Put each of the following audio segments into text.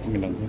Bilangnya.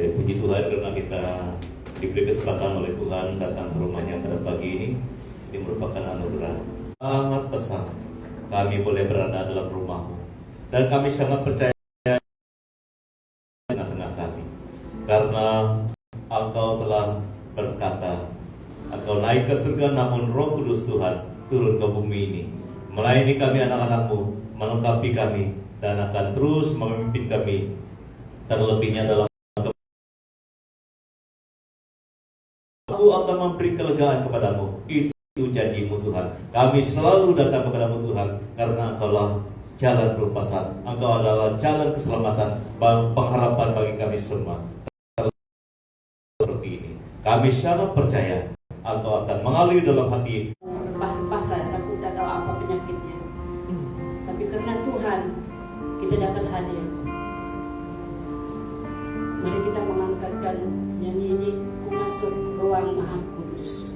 Puji Tuhan karena kita diberi kesempatan oleh Tuhan datang ke rumahnya pada pagi ini. Ini merupakan anugerah. Sangat besar kami boleh berada dalam rumahmu. Dan kami sangat percaya tengah-tengah kami. Karena Engkau telah berkata, Engkau naik ke surga namun Roh Kudus Tuhan turun ke bumi ini. Melayani kami anak-anakmu, melengkapi kami, dan akan terus memimpin kami. Terlebihnya dalam Aku akan memberi kelegaan kepadamu. Itu janjimu Tuhan. Kami selalu datang kepadamu Tuhan, karena Engkaulah jalan pelepasan. Engkau adalah jalan keselamatan, pengharapan bagi kami semua. Seperti ini, kami sangat percaya Engkau akan mengalir dalam hati. Rempah-rempah saya pun tak tahu apa penyakitnya. Tapi karena Tuhan, kita dapat hadir. Mari kita mengangkatkan nyanyi ini, Ku Masuk Ruang Maha Kudus.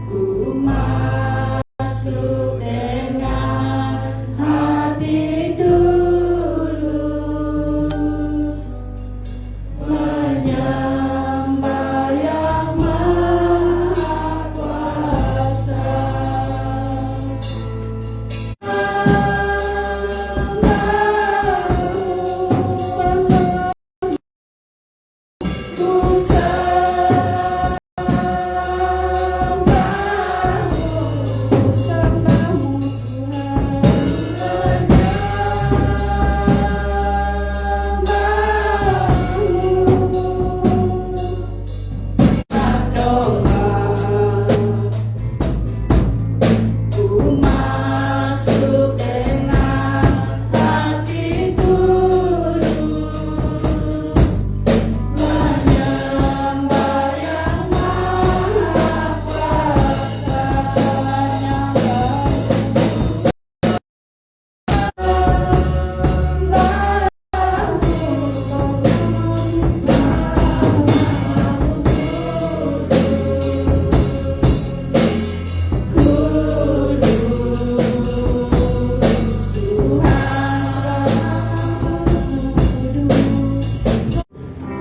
Ku masuk dengan hati tulus, menyembah Yang Maha Kuasa.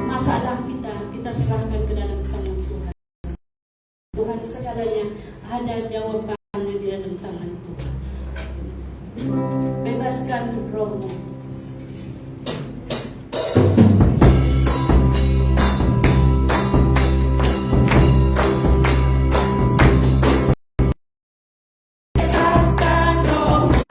Masalah kita serahkan ke dalam tangan Tuhan. Tuhan segalanya ada jawabannya di dalam tangan Tuhan. Bebaskan rohmu. Bebaskan rohmu.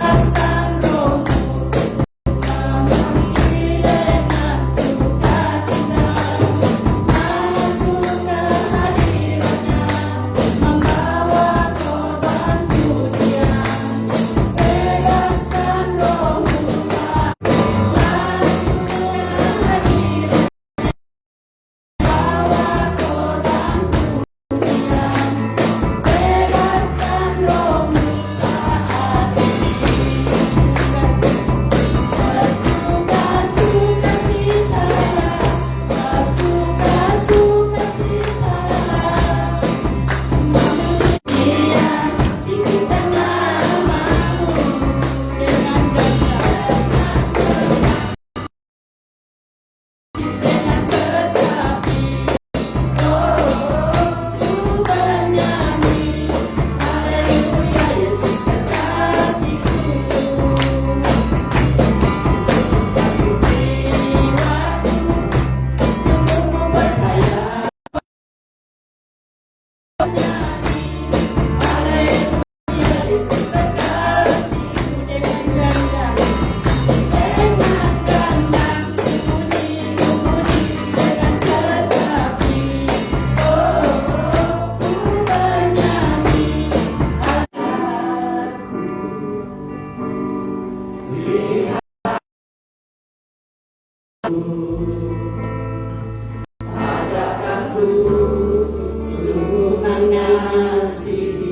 Adakah ku sungguh mengasihimu,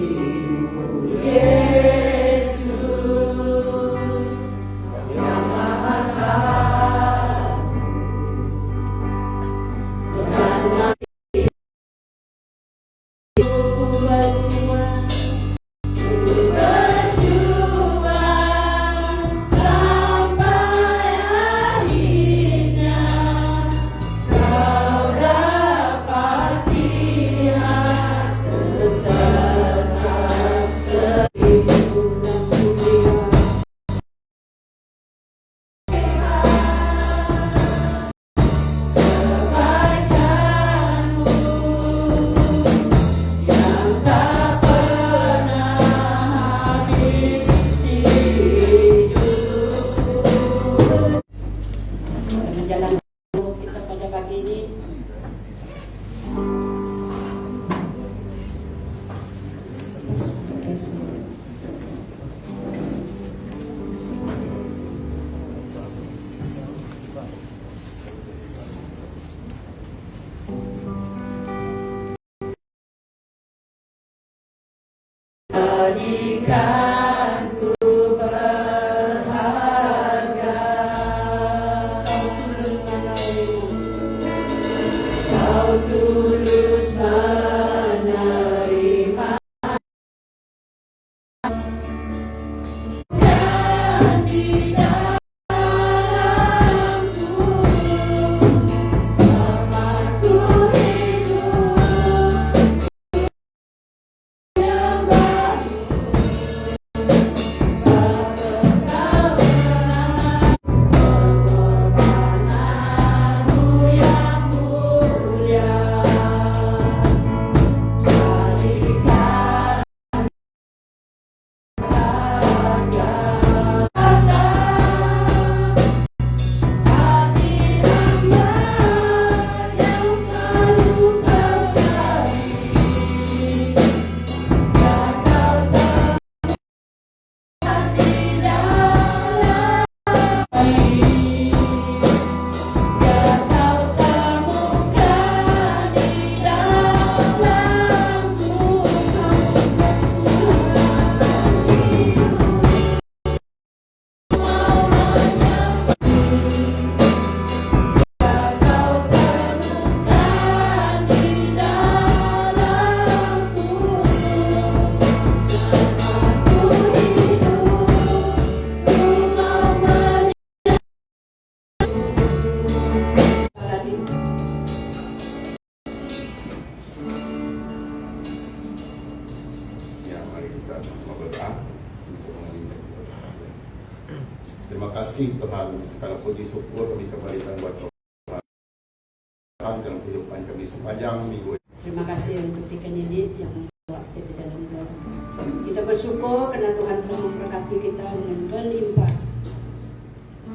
Yesus yang Maha Tahu, dengan mati ku berjuang sampai akhirnya kau dapati aku tetap seribu mulia. Kebaikanmu yang tak pernah habis di hidupku. Jalan kita pada pagi ini. Jadikan ku berharga, kau tulus menerima, kau tulus menerima. Dan di dalamku selama ku hidup yang baru. Pengorbananmu yang mulia, jadikan bahagia hati hamba yang selalu kau cari. Ya kau di dalam hati, ya kau temukan di dalamku mau menyembuhkan, ya kau temukan di dalamku selama ku hidup, ku mau Ya, mari kita sama berdoa untuk mengaminkan doa. Terima kasih Tuhan, segala puji syukur kami kembalikan buat Tuhan dalam kehidupan kami sepanjang minggu. Terima kasih untuk dikenidit yang membawa kita di dalam doa. Kita bersyukur karena Tuhan telah memberkati kita dengan berlimpah.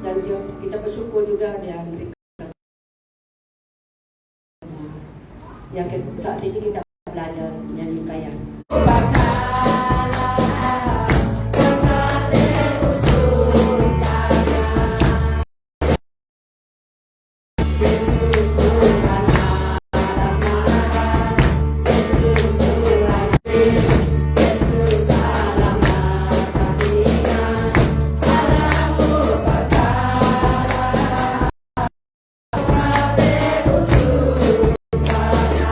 Dan kita bersyukur juga dia memberikan yang saat ini kita belajar nyanyi kaya. Yesus Tuhan alam, Yesus Tuhan, Yesus alam kebaikan, alammu perkara, sampai usul pada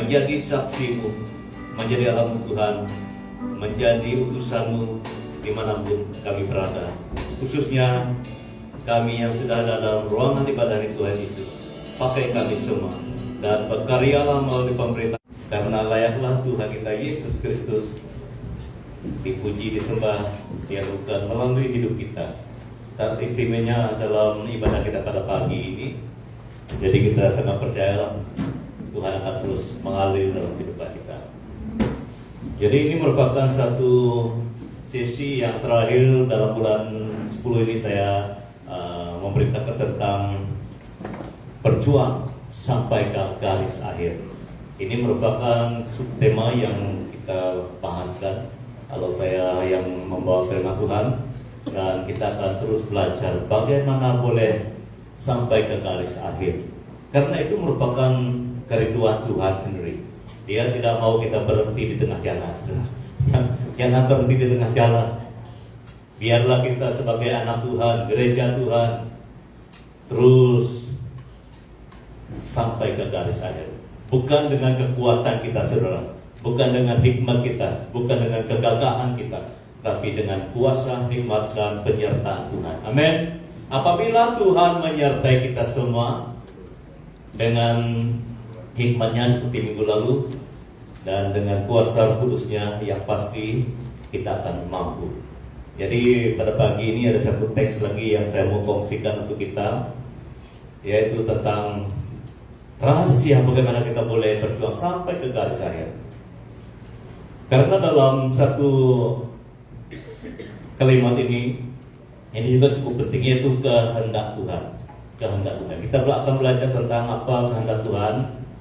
menjadi saksimu, menjadi alam Tuhan, menjadi utusanmu dimanapun kami berada. Khususnya kami yang sudah ada dalam ruangan ibadah Tuhan Yesus, pakai kami semua dan berkaryalah melalui pemerintah, karena layaklah Tuhan kita Yesus Kristus dipuji, disembah, diadukan melalui hidup kita. Dan istimewanya dalam ibadah kita pada pagi ini, jadi kita sangat percaya Tuhan akan terus mengalir dalam kehidupan kita. Jadi ini merupakan satu sesi yang terakhir dalam bulan 10 ini. Saya memberitakan tentang berjuang sampai ke garis akhir. Ini merupakan subtema yang kita bahaskan kalau saya yang membawa firman Tuhan, dan kita akan terus belajar bagaimana boleh sampai ke garis akhir. Karena itu merupakan kerinduan Tuhan sendiri. Dia tidak mau kita berhenti di tengah jalan. Jangan berhenti di tengah jalan. Biarlah kita sebagai anak Tuhan, gereja Tuhan, terus sampai ke garis akhir. Bukan dengan kekuatan kita, saudara, bukan dengan hikmat kita, bukan dengan kegagahan kita, tapi dengan kuasa, hikmat, dan penyertaan Tuhan. Amin. Apabila Tuhan menyertai kita semua dengan hikmatnya seperti minggu lalu, dan dengan kuasa kudusnya, yang pasti kita akan mampu. Jadi pada pagi ini ada satu teks lagi yang saya mau kongsikan untuk kita, yaitu tentang rahasia bagaimana kita boleh berjuang sampai ke garis akhir. Karena dalam satu kalimat ini juga cukup penting, yaitu kehendak Tuhan. Kehendak Tuhan. Kita akan belajar tentang apa kehendak Tuhan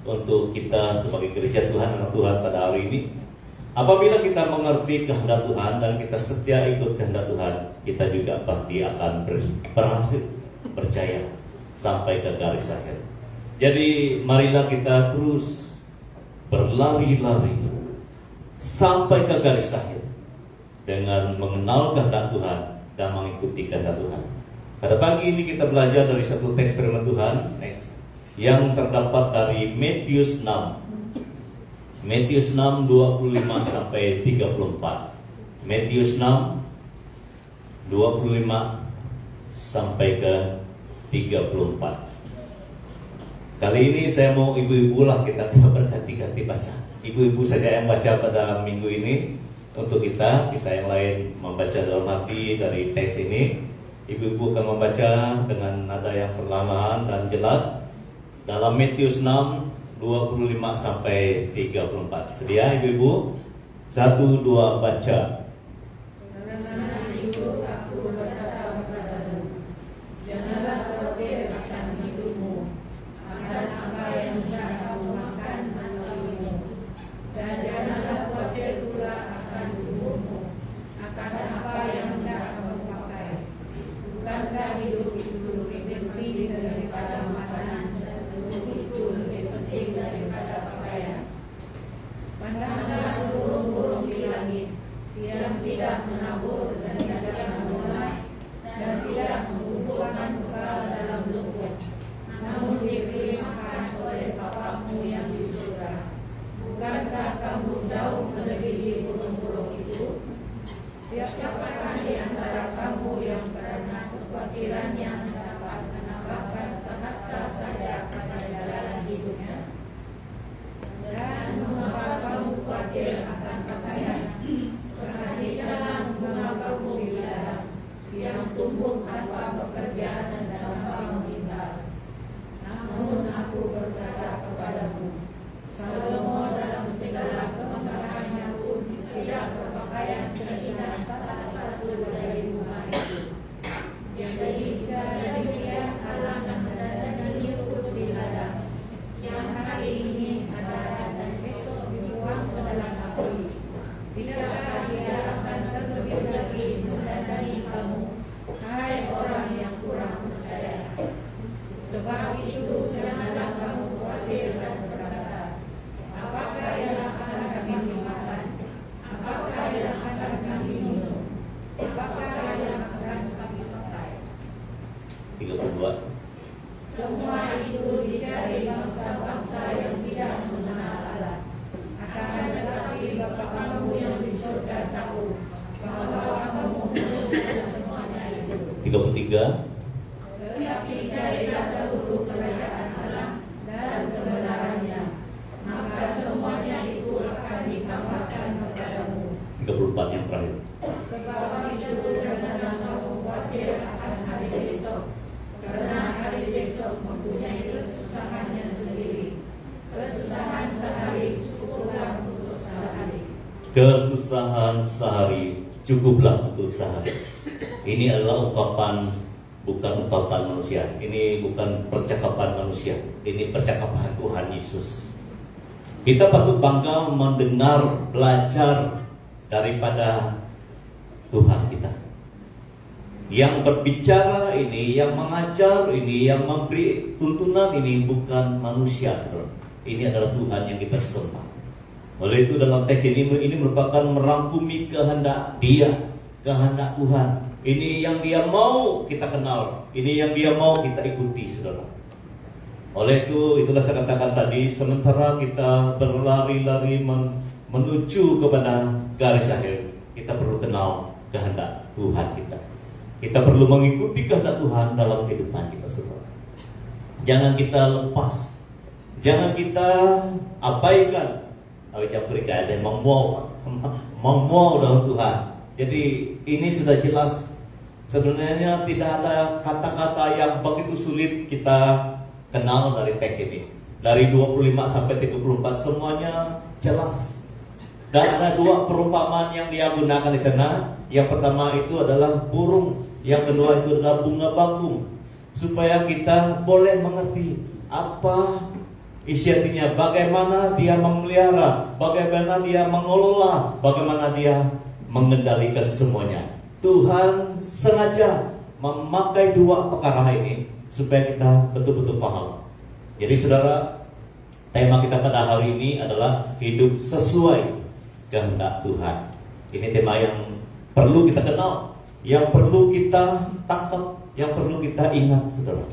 untuk kita sebagai gereja Tuhan, anak Tuhan pada hari ini. Apabila kita mengerti kehendak Tuhan dan kita setia ikut kehendak Tuhan, kita juga pasti akan berhasil, percaya sampai ke garis akhir. Jadi marilah kita terus berlari-lari sampai ke garis akhir dengan mengenal kehendak Tuhan dan mengikuti kehendak Tuhan. Pada pagi ini kita belajar dari satu teks firman Tuhan yang terdapat dari Matius 6. Matius 6 25 sampai 34. Matius 6 25 sampai ke 34. Kali ini saya mau ibu-ibu lah, kita berganti-ganti baca. Ibu-ibu saja yang baca pada minggu ini untuk kita yang lain membaca dalam hati dari teks ini. Ibu-ibu akan membaca dengan nada yang perlahan dan jelas dalam Matius 6 25 sampai 34. Sedia ibu-ibu? 1, 2, baca. Karena itu aku berkata kepadamu, janganlah khawatir akan hidupmu, akan apa yang hendak kamu makan atau minum, dan janganlah khawatir pula akan tubuhmu, akan apa yang hendak kamu pakai. Bukankah hidup itu lebih penting daripada makanan, dan tubuh itu lebih penting daripada pakaian? Pandanglah burung-burung di langit, yang tidak menabur dan tidak menuai dan tidak mengumpulkan bekal dalam lumbung, namun diberi makan oleh Bapamu yang di surga. Bukankah kamu jauh melebihi burung-burung itu? Siapakah di antara kamu yang karena kekhawatirannya dapat menambahkan sehasta saja pada jalan hidupnya? Dan mengapa kamu khawatir akan pakaian? Perhatikanlah bunga bambu di ladang, yang tumbuh tanpa bekerja dan tanpa meminta. Namun aku berkata kepadamu, Salomo dalam segala kemegahannya pun tidak berpakaian seindah salah satu dari bunga itu. Jadi jika demikian Allah mendandani rumput di ladang, yang hari ini adalah dan besok dibuang ke dalam api. Tidakkah Dia akan terlebih lagi mendandani kamu, hai orang yang kurang percaya? Sebab itu janganlah kamu khawatir dan berkata, apakah yang akan kami makan? Apakah yang akan kami Tetapi carilah dahulu kerajaan Allah dan kebenarannya, maka semuanya itu akan ditambahkan kepadamu. 34 yang terakhir. Sebab itu janganlah kamu khawatir akan hari besok, karena hari besok mempunyai kesusahannya sendiri. Kesusahan sehari cukuplah untuk sehari. Kesusahan sehari cukuplah untuk sehari. Ini adalah ungkapan, bukan ungkapan manusia. Ini bukan percakapan manusia. Ini percakapan Tuhan Yesus. Kita patut bangga mendengar, belajar daripada Tuhan kita. Yang berbicara ini, yang mengajar ini, yang memberi tuntunan ini bukan manusia, saudara. Ini adalah Tuhan yang kita sembah. Oleh itu dalam teks ini merupakan merangkumi kehendak Dia, kehendak Tuhan. Ini yang Dia mau kita kenal, ini yang Dia mau kita ikuti, saudara. Oleh itu, itulah saya katakan tadi, sementara kita berlari-lari menuju kepada garis akhir, kita perlu kenal kehendak Tuhan kita. Kita perlu mengikuti kehendak Tuhan dalam kehidupan kita, saudara. Jangan kita lepas, jangan kita abaikan. Awak berikan ada membawa dalam Tuhan. Jadi ini sudah jelas. Sebenarnya tidak ada kata-kata yang begitu sulit kita kenal dari teks ini. Dari 25 sampai 34 semuanya jelas. Dan ada dua perumpamaan yang dia gunakan di sana. Yang pertama itu adalah burung, yang kedua itu adalah bunga bakung. Supaya kita boleh mengerti apa isi hatinya, bagaimana dia memelihara, bagaimana dia mengelola, bagaimana dia mengendalikan semuanya. Tuhan sengaja memakai dua perkara ini supaya kita betul-betul paham. Jadi saudara, tema kita pada hari ini adalah hidup sesuai kehendak Tuhan. Ini tema yang perlu kita kenal, yang perlu kita tangkap, yang perlu kita ingat, saudara.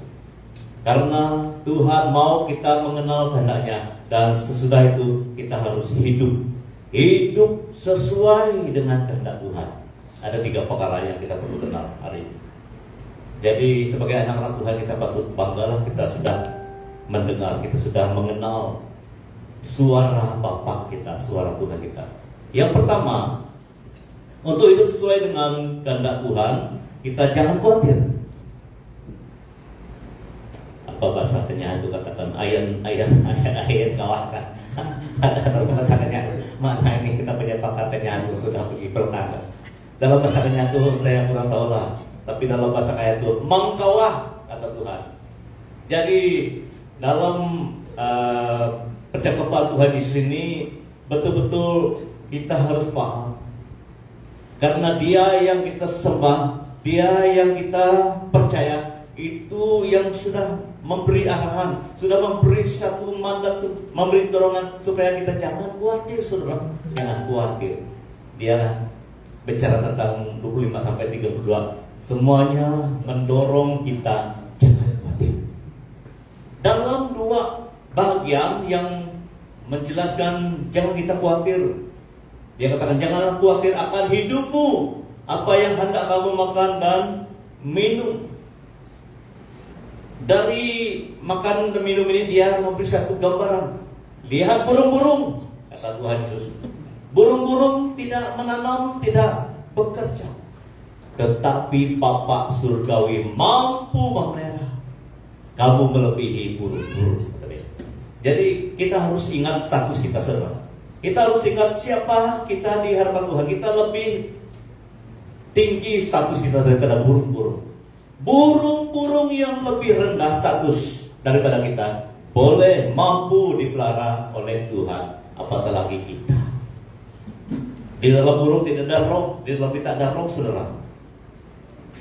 Karena Tuhan mau kita mengenal kehendaknya, dan sesudah itu kita harus hidup sesuai dengan kehendak Tuhan. Ada 3 perkara yang kita perlu kenal hari ini. Jadi sebagai anak-anak Tuhan kita patut banggalah, kita sudah mendengar, kita sudah mengenal suara Bapa kita, suara Tuhan kita. Yang pertama, untuk hidup sesuai dengan kehendak Tuhan, kita jangan khawatir. Apa bahasa Kenyah itu katakan ayat kawah kan? Dalam bahasa Kenyah, mana ini kita punya pakar Kenyah itu sudah pergi pelkada. Dalam bahasa Kenyah itu saya kurang tahu lah, tapi dalam bahasa Kenyah itu mengkawah kata Tuhan. Jadi dalam percakapan Tuhan di sini betul-betul kita harus paham. Karena Dia yang kita sembah, Dia yang kita percaya, itu yang sudah memberi arahan, sudah memberi satu mandat, memberi dorongan supaya kita jangan khawatir, saudara. Jangan khawatir. Dia bicara tentang 25 sampai 32, semuanya mendorong kita jangan khawatir. Dalam 2 bagian yang menjelaskan jangan kita khawatir, dia katakan janganlah khawatir akan hidupmu, apa yang hendak kamu makan dan minum. Dari makan dan minum ini dia memberi satu gambaran. Lihat burung-burung, kata Tuhan Yesus. Burung-burung tidak menanam, tidak bekerja, tetapi Bapa surgawi mampu memelihara. Kamu melebihi burung-burung. Jadi kita harus ingat status kita, saudara. Kita harus ingat siapa kita di hadapan Tuhan. Kita lebih tinggi status kita daripada burung-burung. Burung-burung yang lebih rendah status daripada kita boleh mampu dipelihara oleh Tuhan, apatah lagi kita. Di dalam burung tidak ada roh, di dalam kita ada roh, saudara.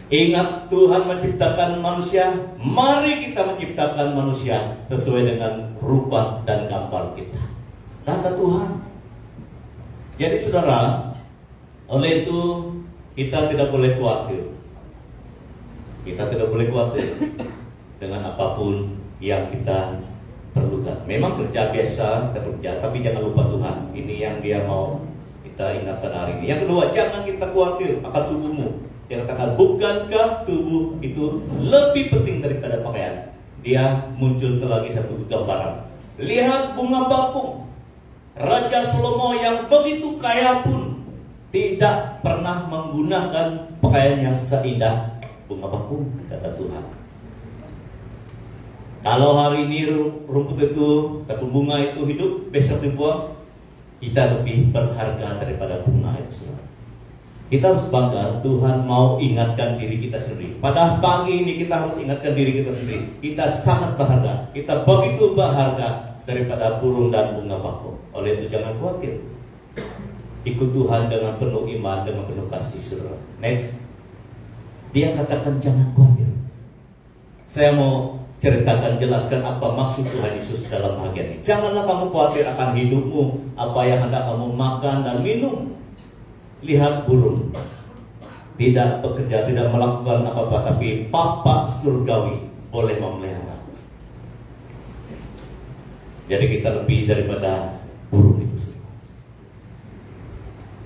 Ingat Tuhan menciptakan manusia, mari kita menciptakan manusia sesuai dengan rupa dan gambar kita. Kata Tuhan. Jadi saudara, oleh itu kita tidak boleh khawatir. Kita tidak boleh khawatir dengan apapun yang kita perlukan. Memang kerja biasa kita kerja, tapi jangan lupa Tuhan. Ini yang Dia mau kita ingat pada hari ini. Yang kedua, jangan kita khawatir akan tubuhmu. Dia katakan, bukankah tubuh itu lebih penting daripada pakaian? Dia muncul lagi satu gambaran. Lihat bunga bakung. Raja Salomo yang begitu kaya pun tidak pernah menggunakan pakaian yang seindah bunga bakung, kata Tuhan. Kalau hari ini rumput itu, ataupun bunga itu hidup, besok dibuang, kita lebih berharga daripada bunga itu. Kita harus bangga, Tuhan mau ingatkan diri kita sendiri. Pada pagi ini kita harus ingatkan diri kita sendiri. Kita sangat berharga, kita begitu berharga daripada burung dan bunga bakung. Oleh itu jangan khawatir. Ikut Tuhan dengan penuh iman, dengan penuh kasih, saudara. Next. Dia katakan jangan khawatir. Saya mau ceritakan, jelaskan apa maksud Tuhan Yesus dalam bagian ini. Janganlah kamu khawatir akan hidupmu, apa yang hendak kamu makan dan minum. Lihat burung, tidak bekerja, tidak melakukan apa-apa, tapi Bapa surgawi boleh memelihara. Jadi kita lebih daripada burung itu.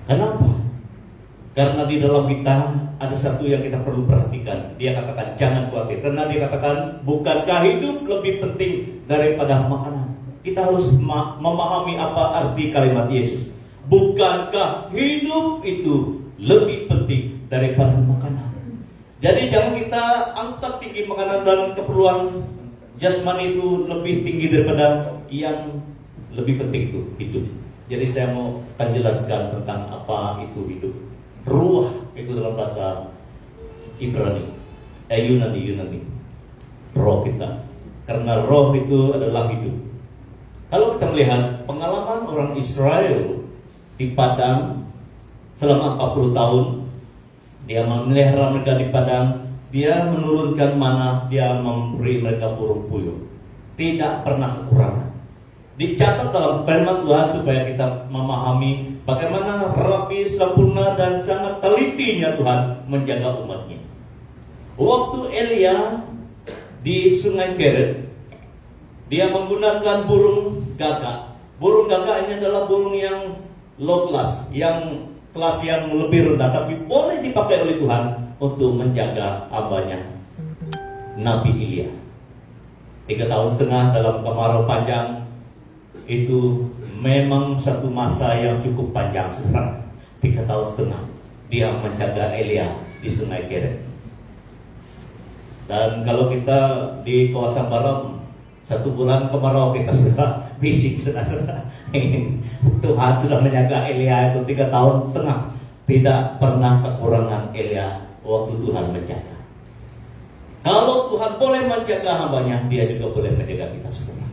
Kenapa? Karena di dalam kita ada satu yang kita perlu perhatikan. Dia katakan jangan khawatir. Karena dia katakan bukankah hidup lebih penting daripada makanan? Kita harus memahami apa arti kalimat Yesus. Bukankah hidup itu lebih penting daripada makanan? Jadi jangan kita angkat tinggi makanan dan keperluan jasmani itu lebih tinggi daripada yang lebih penting itu hidup. Jadi saya mau akan jelaskan tentang apa itu hidup. Ruah itu dalam bahasa Ibrani, Yunani. Roh kita. Karena roh itu adalah hidup. Kalau kita melihat pengalaman orang Israel di padang selama 40 tahun, dia memelihara mereka di padang, dia menurunkan mana, dia memberi mereka burung puyuh. Tidak pernah kekurangan. Dicatat dalam firman Tuhan supaya kita memahami bagaimana rapi, sempurna, dan sangat telitinya Tuhan menjaga umatnya. Waktu Elia di Sungai Keret, dia menggunakan burung gagak. Burung gagak ini adalah burung yang low class, yang kelas yang lebih rendah, tapi boleh dipakai oleh Tuhan untuk menjaga hambanya Nabi Elia. 3,5 tahun dalam kemarau panjang. Itu memang satu masa yang cukup panjang, saudara. 3,5 tahun dia menjaga Elia di Sungai Keret. Dan kalau kita di kawasan barat, 1 bulan kemarau kita sudah bising, saudara. Tuhan sudah menjaga Elia itu 3,5 tahun. Tidak pernah kekurangan Elia waktu Tuhan menjaga. Kalau Tuhan boleh menjaga hambanya, dia juga boleh menjaga kita semua.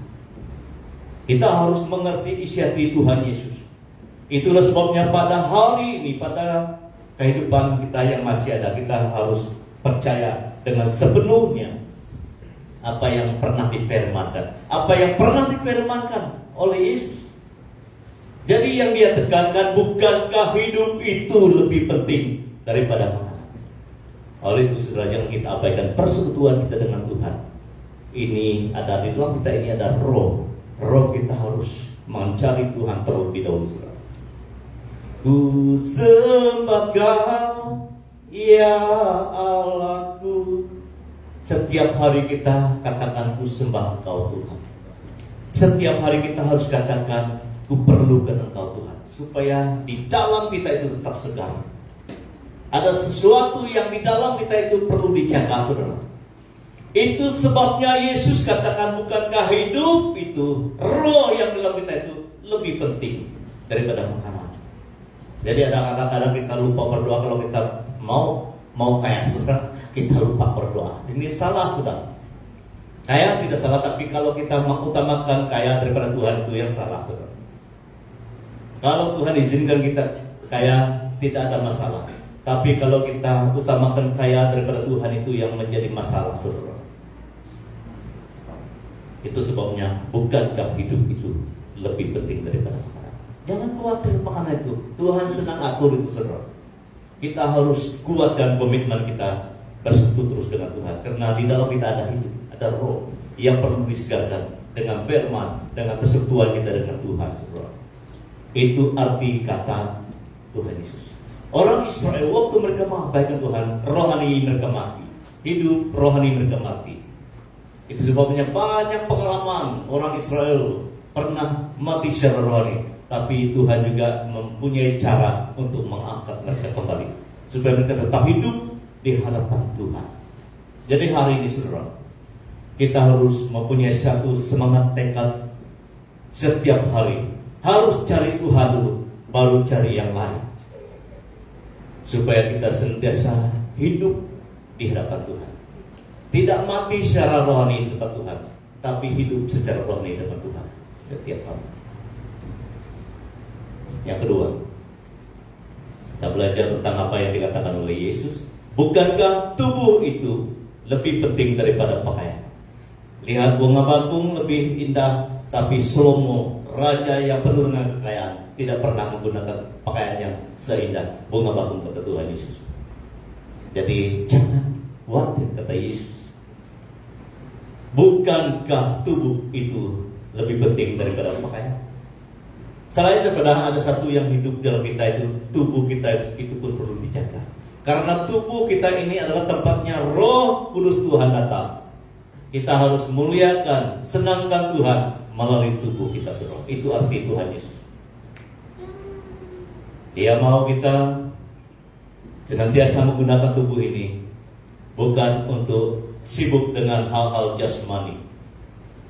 Kita harus mengerti isi hati Tuhan Yesus. Itulah sebabnya pada hari ini, pada kehidupan kita yang masih ada, kita harus percaya dengan sepenuhnya apa yang pernah difirmankan, apa yang pernah difirmankan oleh Yesus. Jadi yang dia tekankan, bukankah hidup itu lebih penting daripada makanan? Oleh itu saudara, jangan kita abaikan persekutuan kita dengan Tuhan. Ini ada di dalam kita, ini ada roh. Roh kita harus mencari Tuhan terlebih dahulu, saudara. Ku sembah Kau, ya Allahku. Setiap hari kita katakan ku sembah Engkau Tuhan. Setiap hari kita harus katakan ku perlukan Engkau Tuhan, supaya di dalam kita itu tetap segar. Ada sesuatu yang di dalam kita itu perlu dijaga, saudara. Itu sebabnya Yesus katakan, bukankah hidup itu, roh yang dalam kita itu lebih penting daripada makanan. Jadi ada kadang-kadang kita lupa berdoa. Kalau kita mau kaya, saudara, kita lupa berdoa. Ini salah, saudara. Kaya tidak salah, tapi kalau kita mengutamakan kaya daripada Tuhan, itu yang salah, saudara. Kalau Tuhan izinkan kita kaya, tidak ada masalah. Tapi kalau kita utamakan kaya daripada Tuhan, itu yang menjadi masalah, saudara. Itu sebabnya bukankah hidup itu lebih penting daripada makanan. Jangan khawatir makanan itu, Tuhan senang atur itu, saudara. Kita harus kuatkan komitmen kita bersekutu terus dengan Tuhan. Karena di dalam kita ada hidup, ada roh yang perlu disegarkan dengan firman, dengan persekutuan kita dengan Tuhan, saudara. Itu arti kata Tuhan Yesus. Orang Israel waktu mereka mengabaikan Tuhan, rohani mereka mati. Hidup rohani mereka mati. Itu sebabnya banyak pengalaman orang Israel pernah mati secara rohani. Tapi Tuhan juga mempunyai cara untuk mengangkat mereka kembali, supaya mereka tetap hidup di hadapan Tuhan. Jadi hari ini saudara, kita harus mempunyai satu semangat tekad setiap hari. Harus cari Tuhan dulu, baru cari yang lain. Supaya kita senantiasa hidup di hadapan Tuhan. Tidak mati secara rohani di depan Tuhan, tapi hidup secara rohani di depan Tuhan setiap hari. Yang kedua, kita belajar tentang apa yang dikatakan oleh Yesus. Bukankah tubuh itu lebih penting daripada pakaian? Lihat bunga bakung lebih indah, tapi Salomo, raja yang penuh dengan kekayaan, tidak pernah menggunakan pakaian yang seindah bunga bakung, kata Tuhan Yesus. Jadi jangan khawatir, kata Yesus. Bukankah tubuh itu lebih penting daripada pakaian? Selain daripada ada satu yang hidup dalam kita itu, tubuh kita itu pun perlu dijaga. Karena tubuh kita ini adalah tempatnya Roh Kudus Tuhan datang. Kita harus muliakan, senangkan Tuhan melalui tubuh kita sendiri. Itu arti Tuhan Yesus. Dia mau kita senantiasa menggunakan tubuh ini bukan untuk sibuk dengan hal-hal jasmani,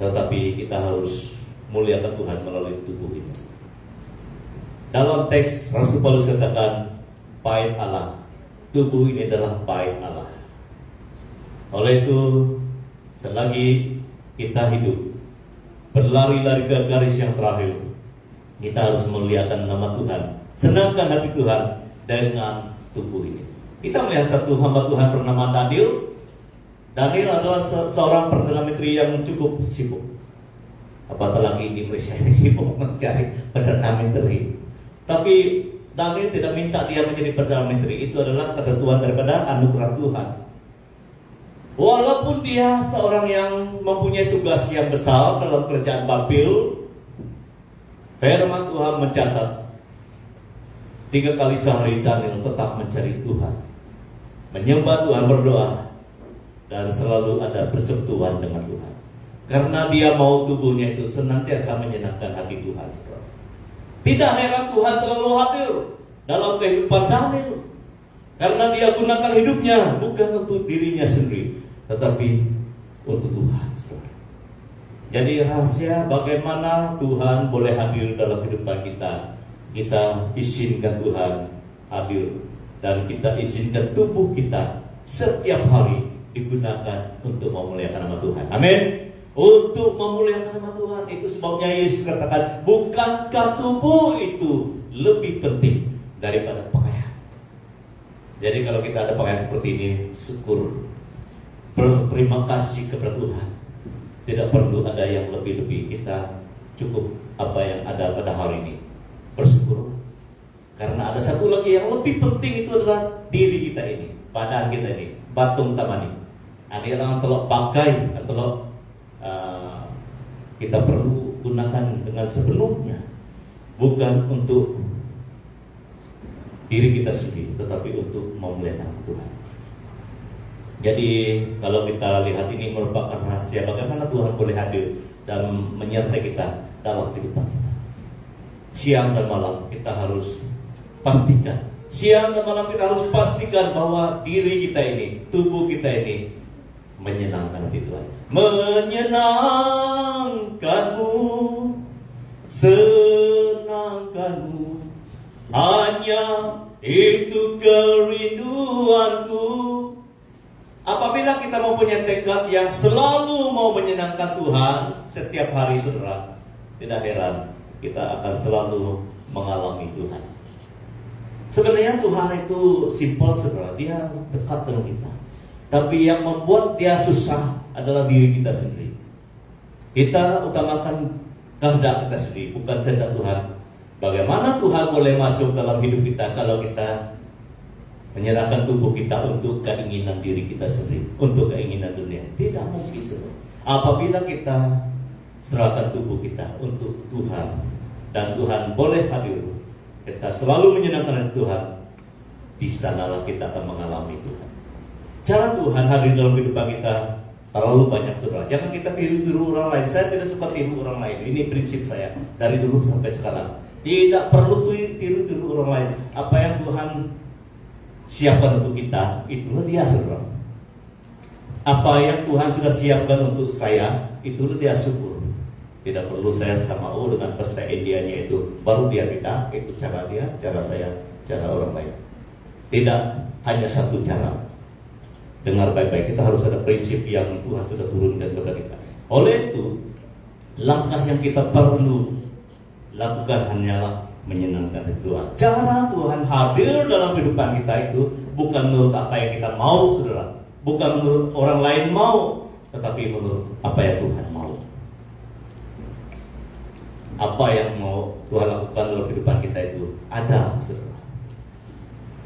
tetapi kita harus muliakan Tuhan melalui tubuh ini. Dalam teks Rasul Paulus katakan bait Allah. Tubuh ini adalah bait Allah. Oleh itu, selagi kita hidup berlari-lari ke garis yang terakhir, kita harus memuliakan nama Tuhan, senangkan hati Tuhan dengan tubuh ini. Kita melihat satu hamba Tuhan bernama Daniel. Daniel adalah seorang Perdana Menteri yang cukup sibuk. Apatah lagi di Indonesia ini sibuk mencari Perdana Menteri. Tapi Daniel tidak minta dia menjadi Perdana Menteri. Itu adalah ketentuan daripada anugerah Tuhan. Walaupun dia seorang yang mempunyai tugas yang besar dalam kerajaan Babel, firman Tuhan mencatat 3 kali sehari Daniel tetap mencari Tuhan, menyembah Tuhan, berdoa, dan selalu ada persekutuan dengan Tuhan. Karena dia mau tubuhnya itu senantiasa menyenangkan hati Tuhan. Tidak heran Tuhan selalu hadir dalam kehidupan Daniel, karena dia gunakan hidupnya bukan untuk dirinya sendiri, tetapi untuk Tuhan. Jadi rahasia bagaimana Tuhan boleh hadir dalam kehidupan kita, kita izinkan Tuhan hadir, dan kita izinkan tubuh kita setiap hari digunakan untuk memuliakan nama Tuhan. Amin. Untuk memuliakan nama Tuhan. Itu sebabnya Yesus katakan, bukankah tubuh itu lebih penting daripada pakaian? Jadi kalau kita ada pakaian seperti ini, syukur, berterima kasih kepada Tuhan. Tidak perlu ada yang lebih-lebih. Kita cukup apa yang ada pada hari ini. Bersyukur. Karena ada satu lagi yang lebih penting, itu adalah diri kita ini, badan kita ini, batung tamani. Ada yang telok pakai, telok kita perlu gunakan dengan sepenuhnya, bukan untuk diri kita sendiri, tetapi untuk memuliakan Tuhan. Jadi kalau kita lihat, ini merupakan rahasia bagaimana Tuhan boleh hadir dan menyertai kita dalam kehidupan kita. Siang dan malam kita harus pastikan, siang dan malam kita harus pastikan bahwa diri kita ini, tubuh kita ini menyenangkan hati Tuhan. Menyenangkanmu, senangkanmu, hanya itu kerinduanku. Apabila kita mempunyai tekad yang selalu mau menyenangkan Tuhan setiap hari, saudara, tidak heran kita akan selalu mengalami Tuhan. Sebenarnya Tuhan itu simpel, saudara, dia dekat dengan kita. Tapi yang membuat dia susah adalah diri kita sendiri. Kita utamakan kehendak kita sendiri, bukan kehendak Tuhan. Bagaimana Tuhan boleh masuk dalam hidup kita kalau kita menyerahkan tubuh kita untuk keinginan diri kita sendiri, untuk keinginan dunia? Tidak mungkin, saudara. Apabila kita serahkan tubuh kita untuk Tuhan, dan Tuhan boleh hadir, kita selalu menyenangkan Tuhan, di sanalah kita akan mengalami Tuhan. Cara Tuhan hadir dalam kehidupan kita terlalu banyak, saudara. Jangan kita tiru-tiru orang lain. Saya tidak suka tiru orang lain. Ini prinsip saya dari dulu sampai sekarang. Tidak perlu tiru-tiru orang lain. Apa yang Tuhan siapkan untuk kita, itulah dia, saudara. Apa yang Tuhan sudah siapkan untuk saya, itulah dia, syukur. Tidak perlu saya sama dengan pesta Indianya itu. Baru dia tidak, itu cara dia, cara saya, cara orang lain. Tidak hanya satu cara. Dengar baik-baik, kita harus ada prinsip yang Tuhan sudah turunkan kepada kita. Oleh itu, langkah yang kita perlu lakukan hanyalah menyenangkan Tuhan. Cara Tuhan hadir dalam kehidupan kita itu bukan menurut apa yang kita mau, saudara. Bukan menurut orang lain mau, tetapi menurut apa yang Tuhan mau. Apa yang mau Tuhan lakukan dalam kehidupan kita itu ada, saudara.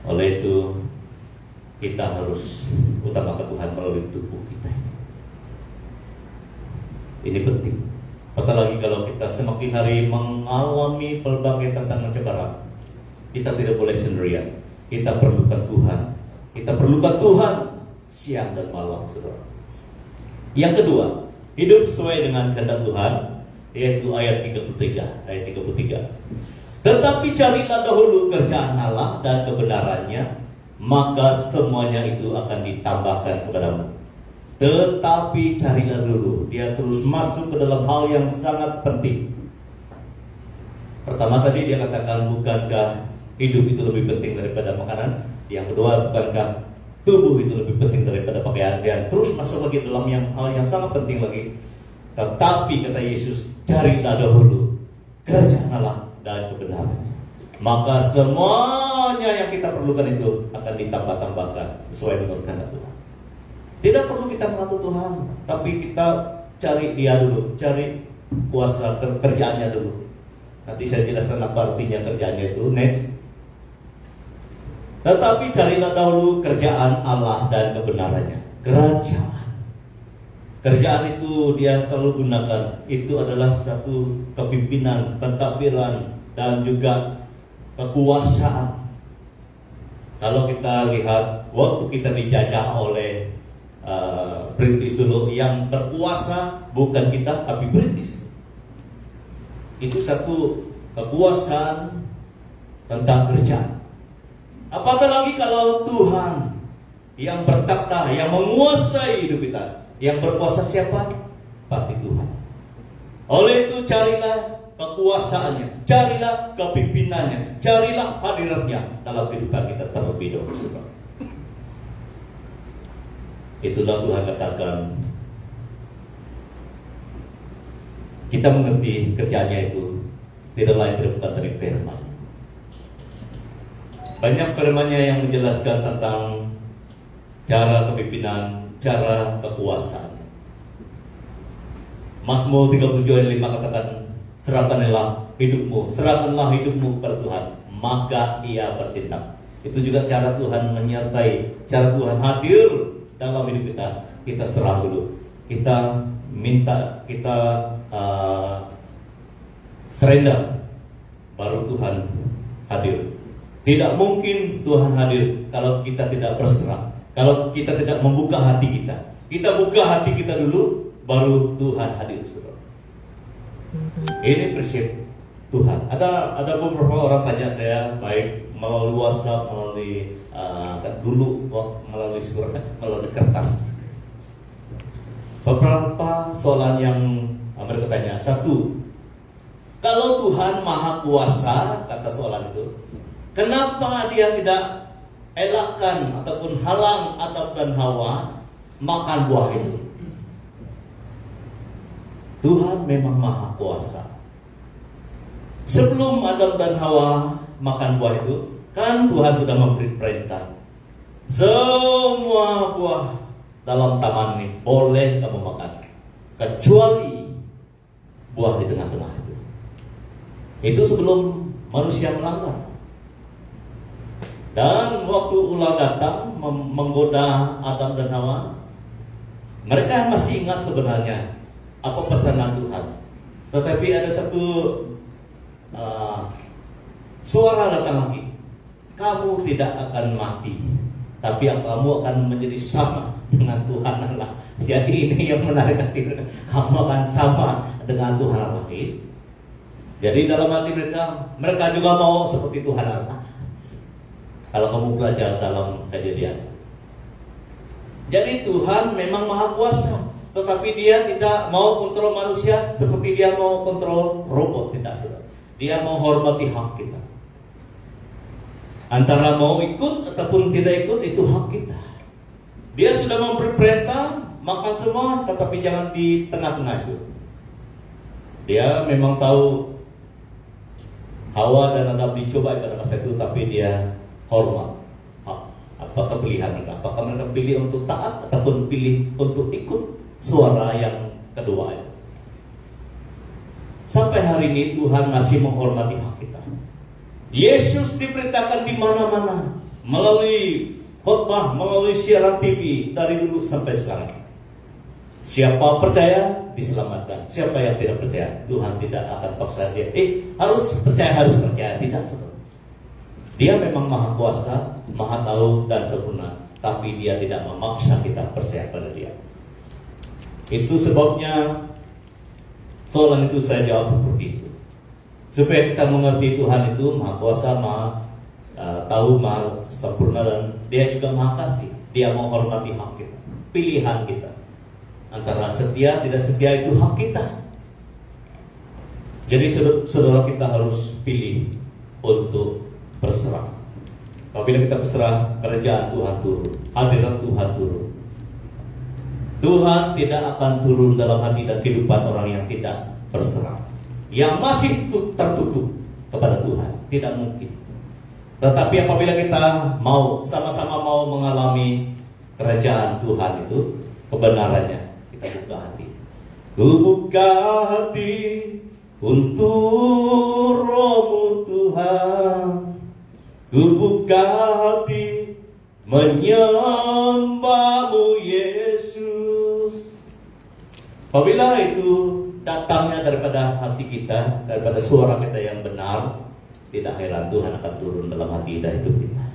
Oleh itu, kita harus utamakan Tuhan melalui tubuh kita. Ini penting. Apalagi kalau kita semakin hari mengalami berbagai tantangan cobaan, kita tidak boleh sendirian. Kita perlukan Tuhan. Kita perlukan Tuhan siang dan malam, saudara. Yang kedua, hidup sesuai dengan kehendak Tuhan, yaitu ayat 33. Tetapi carilah dahulu kerjaan Allah dan kebenarannya, maka semuanya itu akan ditambahkan kepadamu. Tetapi carilah dulu. Dia terus masuk ke dalam hal yang sangat penting. Pertama tadi dia katakan, bukankah hidup itu lebih penting daripada makanan? Yang kedua, bukankah tubuh itu lebih penting daripada pakaian? Dan terus masuk lagi dalam hal yang sangat penting lagi. Tetapi kata Yesus, carilah dahulu kerajaan Allah dan kebenaran, maka semuanya yang kita perlukan itu akan ditambah-tambahkan sesuai dengan kehendak Tuhan. Tidak perlu kita mengatur Tuhan, tapi kita cari dia dulu, cari kuasa kerjaannya dulu. Nanti saya jelaskan apa artinya kerjaannya itu. Next. Tetapi carilah dahulu kerjaan Allah dan kebenarannya. Kerjaan itu dia selalu gunakan. Itu adalah satu kepimpinan, pentadbiran, dan juga kekuasaan. Kalau kita lihat waktu kita dijajah oleh British dulu, yang berkuasa bukan kita tapi British. Itu satu kekuasaan tentang kerjaan. Apatah lagi kalau Tuhan yang bertakhta, yang menguasai hidup kita. Yang berkuasa siapa? Pasti Tuhan. Oleh itu carilah kekuasaannya, carilah kepimpinannya, carilah hadiratnya dalam kehidupan kita terlebih dahulu. Itulah Tuhan katakan, kita mengerti kerjanya itu tidak lain tidak bukan dari firman. Banyak firmannya yang menjelaskan tentang cara kepimpinan, cara kekuasaan. Mazmur 37 ayat 5 katakan, serahkanlah hidupmu kepada Tuhan, maka Ia bertindak. Itu juga cara Tuhan menyertai, cara Tuhan hadir dalam hidup kita. Kita serah dulu, kita minta, kita surrender, baru Tuhan hadir. Tidak mungkin Tuhan hadir kalau kita tidak berserah, kalau kita tidak membuka hati kita. Kita buka hati kita dulu, baru Tuhan hadir, saudara. Ini prinsip Tuhan. Ada beberapa orang tanya saya, baik melalui WhatsApp, melalui melalui surat, melalui kertas. Beberapa soalan yang mereka tanya. Satu, kalau Tuhan Maha Kuasa, kata soalan itu, kenapa Dia tidak elakkan ataupun halang Adam dan Hawa makan buah itu? Tuhan memang Maha Kuasa. Sebelum Adam dan Hawa makan buah itu, kan Tuhan sudah memberi perintah, semua buah dalam taman ini boleh kamu makan, kecuali buah di tengah-tengah itu. Itu sebelum manusia melanggar. Dan waktu ular datang menggoda Adam dan Hawa, mereka masih ingat sebenarnya apa pesanan Tuhan. Tetapi ada satu suara datang lagi. kamu tidak akan mati, tapi kamu akan menjadi sama dengan Tuhan Allah. Jadi ini yang menarik hati, kamu akan sama dengan Tuhan Allah. Jadi dalam hati mereka juga mau seperti Tuhan Allah. Kalau kamu belajar dalam Kejadian. Jadi Tuhan memang maha kuasa, tetapi dia tidak mau kontrol manusia seperti dia mau kontrol robot, tidak, saudara. Dia mau hormati hak kita. Antara mau ikut ataupun tidak ikut itu hak kita. Dia sudah memberi perintah makan semua, tetapi jangan di tengah-tengah itu. Dia memang tahu Hawa dan Adam dicoba pada masa itu, tapi dia hormat hak. Apakah pilihan mereka? Apakah mereka pilih untuk taat ataupun pilih untuk ikut suara yang kedua itu? Sampai hari ini Tuhan masih menghormati hak kita. Yesus diberitakan di mana-mana melalui khotbah, melalui siaran TV dari dulu sampai sekarang. Siapa percaya diselamatkan, siapa yang tidak percaya Tuhan tidak akan paksa dia. Harus percaya, tidak, saudara. Dia memang maha kuasa, maha tahu dan sempurna, tapi dia tidak memaksa kita percaya pada dia. Itu sebabnya soalan itu saya jawab seperti itu, supaya kita mengerti Tuhan itu maha kuasa, maha tahu, maha sempurna, dan dia juga maha kasih. Dia menghormati hak kita, pilihan kita. Antara setia tidak setia itu hak kita. Jadi saudara, kita harus pilih untuk berserah. Apabila kita berserah, kerajaan Tuhan turun, hadirat Tuhan turun. Tuhan tidak akan turun dalam hati dan kehidupan orang yang tidak berserah, yang masih tertutup kepada Tuhan. Tidak mungkin. Tetapi apabila kita mau sama-sama mau mengalami kerajaan Tuhan itu, kebenarannya, kita buka hati. Ku buka hati untuk Roh-Mu Tuhan. Ku buka hati menyembah-Mu Yesus. Apabila itu datangnya daripada hati kita, daripada suara kita yang benar, tidak heran Tuhan akan turun dalam hati dan hidup kita.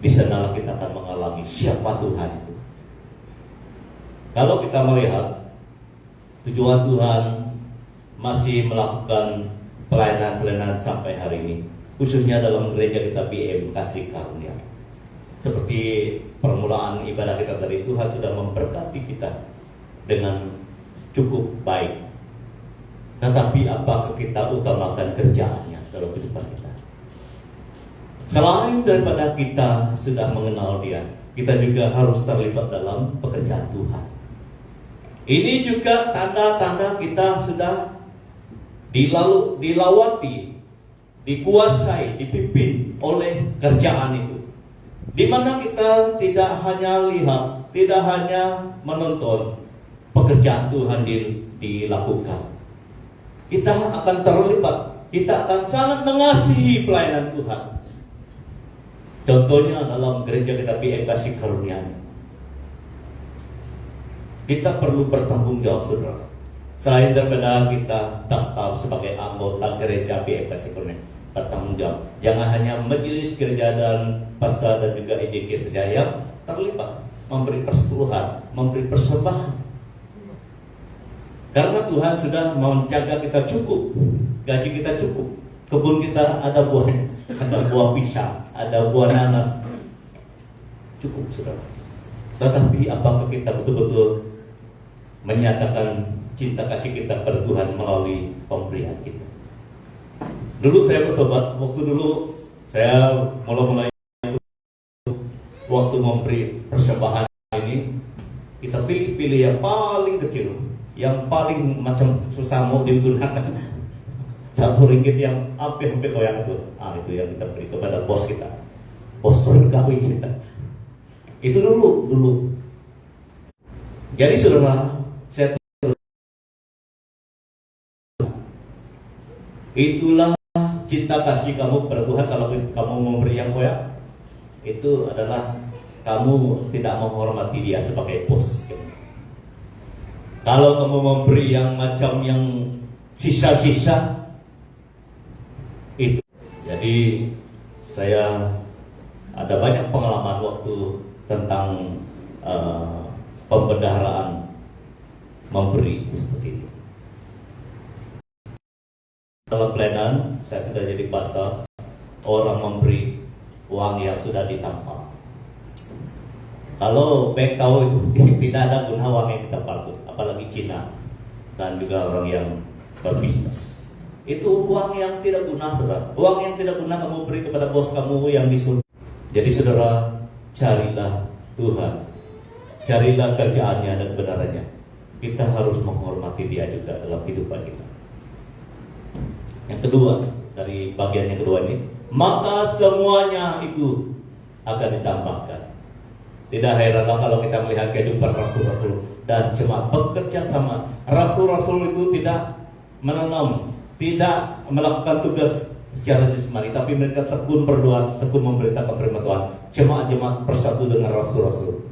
Di sanalah kita akan mengalami siapa Tuhan itu. Kalau kita melihat tujuan Tuhan masih melakukan pelayanan-pelayanan sampai hari ini, khususnya dalam gereja kita BM Kasih Karunia. Seperti permulaan ibadah kita tadi, Tuhan sudah memberkati kita dengan cukup baik. Tetapi apakah kita utamakan kerjaannya dalam kehidupan kita? Selain daripada kita sudah mengenal Dia, kita juga harus terlibat dalam pekerjaan Tuhan. Ini juga tanda-tanda kita sudah dilawati, dikuasai, dipimpin oleh kerjaan itu. Di mana kita tidak hanya lihat, tidak hanya menonton pekerjaan Tuhan dilakukan. Kita akan terlibat, kita akan sangat mengasihi pelayanan Tuhan. Contohnya dalam gereja kita BM Kasih Karunia. Kita perlu bertanggung jawab, saudara. Selain daripada kita daftar sebagai anggota gereja BM Kasih Karunia, bertanggung jawab. Jangan hanya majelis gereja dan pastor dan juga EJG saja yang terlibat, memberi persepuluhan, memberi persembahan. Karena Tuhan sudah menjaga kita cukup, gaji kita cukup, kebun kita ada buah pisang, ada buah nanas, cukup, saudara. Tetapi apakah kita betul-betul menyatakan cinta kasih kita pada Tuhan melalui pemberian kita? Dulu saya bertobat, waktu dulu saya mulai waktu memberi persembahan ini, kita pilih yang paling kecil, yang paling macam susah mau digunakan. Rp1 yang hampir koyak itu. Itu yang kita beri kepada bos kita, bos surgawi kita. Itu dulu. Jadi saudara, saya terus, itulah cinta kasih kamu kepada Tuhan. Kalau kamu memberi yang koyak, itu adalah kamu tidak menghormati Dia sebagai bos. Kalau kamu memberi yang macam yang sisa-sisa, itu. Jadi Saya ada banyak pengalaman waktu tentang pembendaharaan memberi seperti ini. Dalam pelayanan, saya sudah jadi pastor, orang memberi uang yang sudah ditampal. Kalau bank tahu itu tidak ada guna uang yang ditampal itu, apalagi Cina dan juga orang yang berbisnis. Itu uang yang tidak guna, saudara. Uang yang tidak guna kamu beri kepada bos kamu yang di surga. Jadi saudara, carilah Tuhan, carilah kerjaannya dan kebenarannya. Kita harus menghormati Dia juga dalam kehidupan kita. Yang kedua, dari bagian yang kedua ini, maka semuanya itu akan ditambahkan. Tidak heranlah kalau kita melihat kehidupan rasul-rasul dan jemaat bekerja sama. Rasul-rasul itu tidak menanam, tidak melakukan tugas secara jasmani, tapi mereka tekun berdoa, tekun memberitakan firman Tuhan. Jemaat-jemaat bersatu dengan rasul-rasul,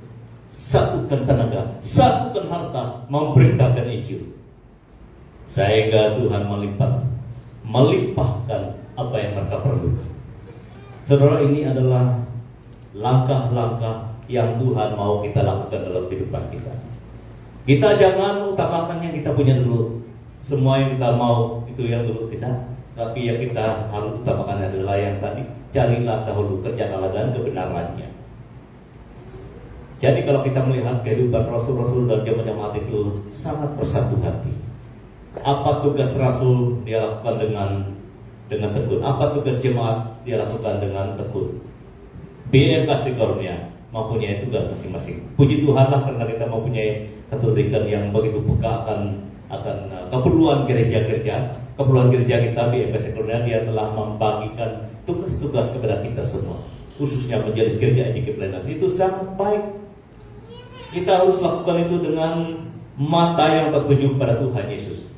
satukan tenaga, satukan harta, memberitakan Injil, sehingga Tuhan melimpahkan apa yang mereka perlukan. Saudara, ini adalah langkah-langkah yang Tuhan mau kita lakukan dalam kehidupan kita. Kita jangan utamakan yang kita punya dulu. Semua yang kita mau itu yang dulu, tidak. Tapi yang kita harus utamakan adalah yang tadi. Carilah dahulu kerjaan Allah dan kebenarannya. Jadi kalau kita melihat kehidupan rasul-rasul dan jemaat-jemaat itu sangat bersatu hati. Apa tugas rasul dia lakukan dengan tekun? Apa tugas jemaat dia lakukan dengan tekun? BM kasih karunia mempunyai tugas masing-masing. Puji Tuhanlah karena kita mempunyai keturunan yang begitu peka akan keperluan gereja-gereja. Keperluan gereja kita BM kasih karunia, dia telah membagikan tugas-tugas kepada kita semua, khususnya menjadi gereja di pelayanan. Itu sangat baik. Kita harus lakukan itu dengan mata yang tertuju pada Tuhan Yesus.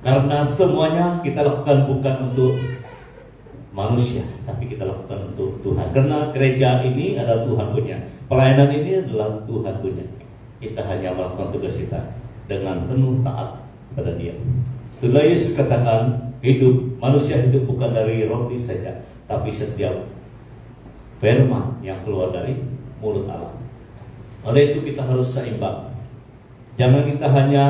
Karena semuanya kita lakukan bukan untuk manusia, tapi kita lakukan untuk Tuhan. Karena gereja ini adalah Tuhan punya, pelayanan ini adalah Tuhan punya. Kita hanya melakukan tugas kita dengan penuh taat pada Dia. Itulah Yesus katakan, manusia hidup bukan dari roti saja, tapi setiap firman yang keluar dari mulut Allah. Oleh itu kita harus seimbang. Jangan kita hanya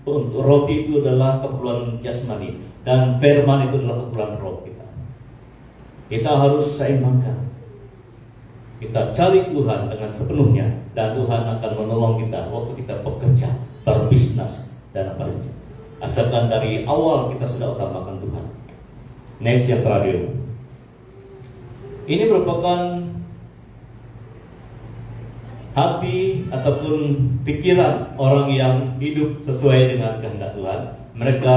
roti itu adalah keperluan jasmani dan firman itu adalah keperluan roh kita. Kita harus seimbangkan. Kita cari Tuhan dengan sepenuhnya dan Tuhan akan menolong kita waktu kita bekerja, berbisnis dan apa saja. Asalkan dari awal kita sudah utamakan Tuhan. Next, yang terakhir. Ini merupakan hati ataupun pikiran orang yang hidup sesuai dengan kehendak Tuhan. Mereka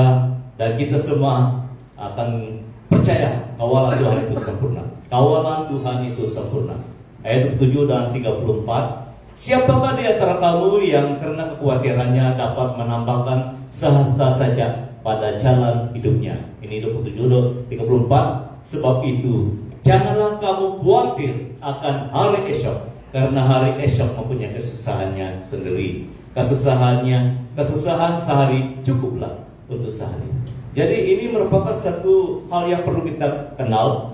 dan kita semua akan percaya kawalan Tuhan itu sempurna. Kawalan Tuhan itu sempurna. Ayat 7 dan 34. Siapakah di antara kamu yang karena kekhawatirannya dapat menambahkan sehasta saja pada jalan hidupnya? Ini 27 dan 34. Sebab itu janganlah kamu khawatir akan hari esok, karena hari esok mempunyai kesusahannya sendiri. Kesusahan sehari cukuplah untuk sehari. Jadi ini merupakan satu hal yang perlu kita kenal,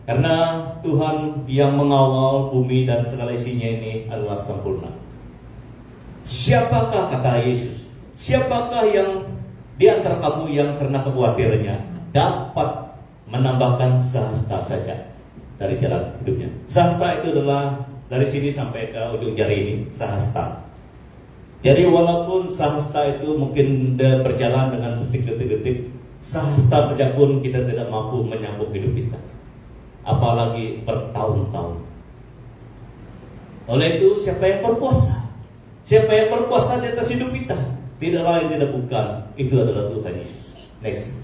karena Tuhan yang mengawal bumi dan segala isinya ini adalah sempurna. Siapakah, kata Yesus, siapakah yang di antara kamu yang karena kekhawatirannya dapat menambahkan sehasta saja dari jalan hidupnya? Sehasta itu adalah dari sini sampai ke ujung jari ini, sehasta. Jadi walaupun sehasta itu mungkin berjalan dengan detik-detik, sehasta saja pun kita tidak mampu menyambung hidup kita, apalagi bertahun-tahun. Oleh itu, siapa yang berkuasa? Siapa yang berkuasa di atas hidup kita? Tidak lain, tidak bukan, itu adalah Tuhan Yesus. Next.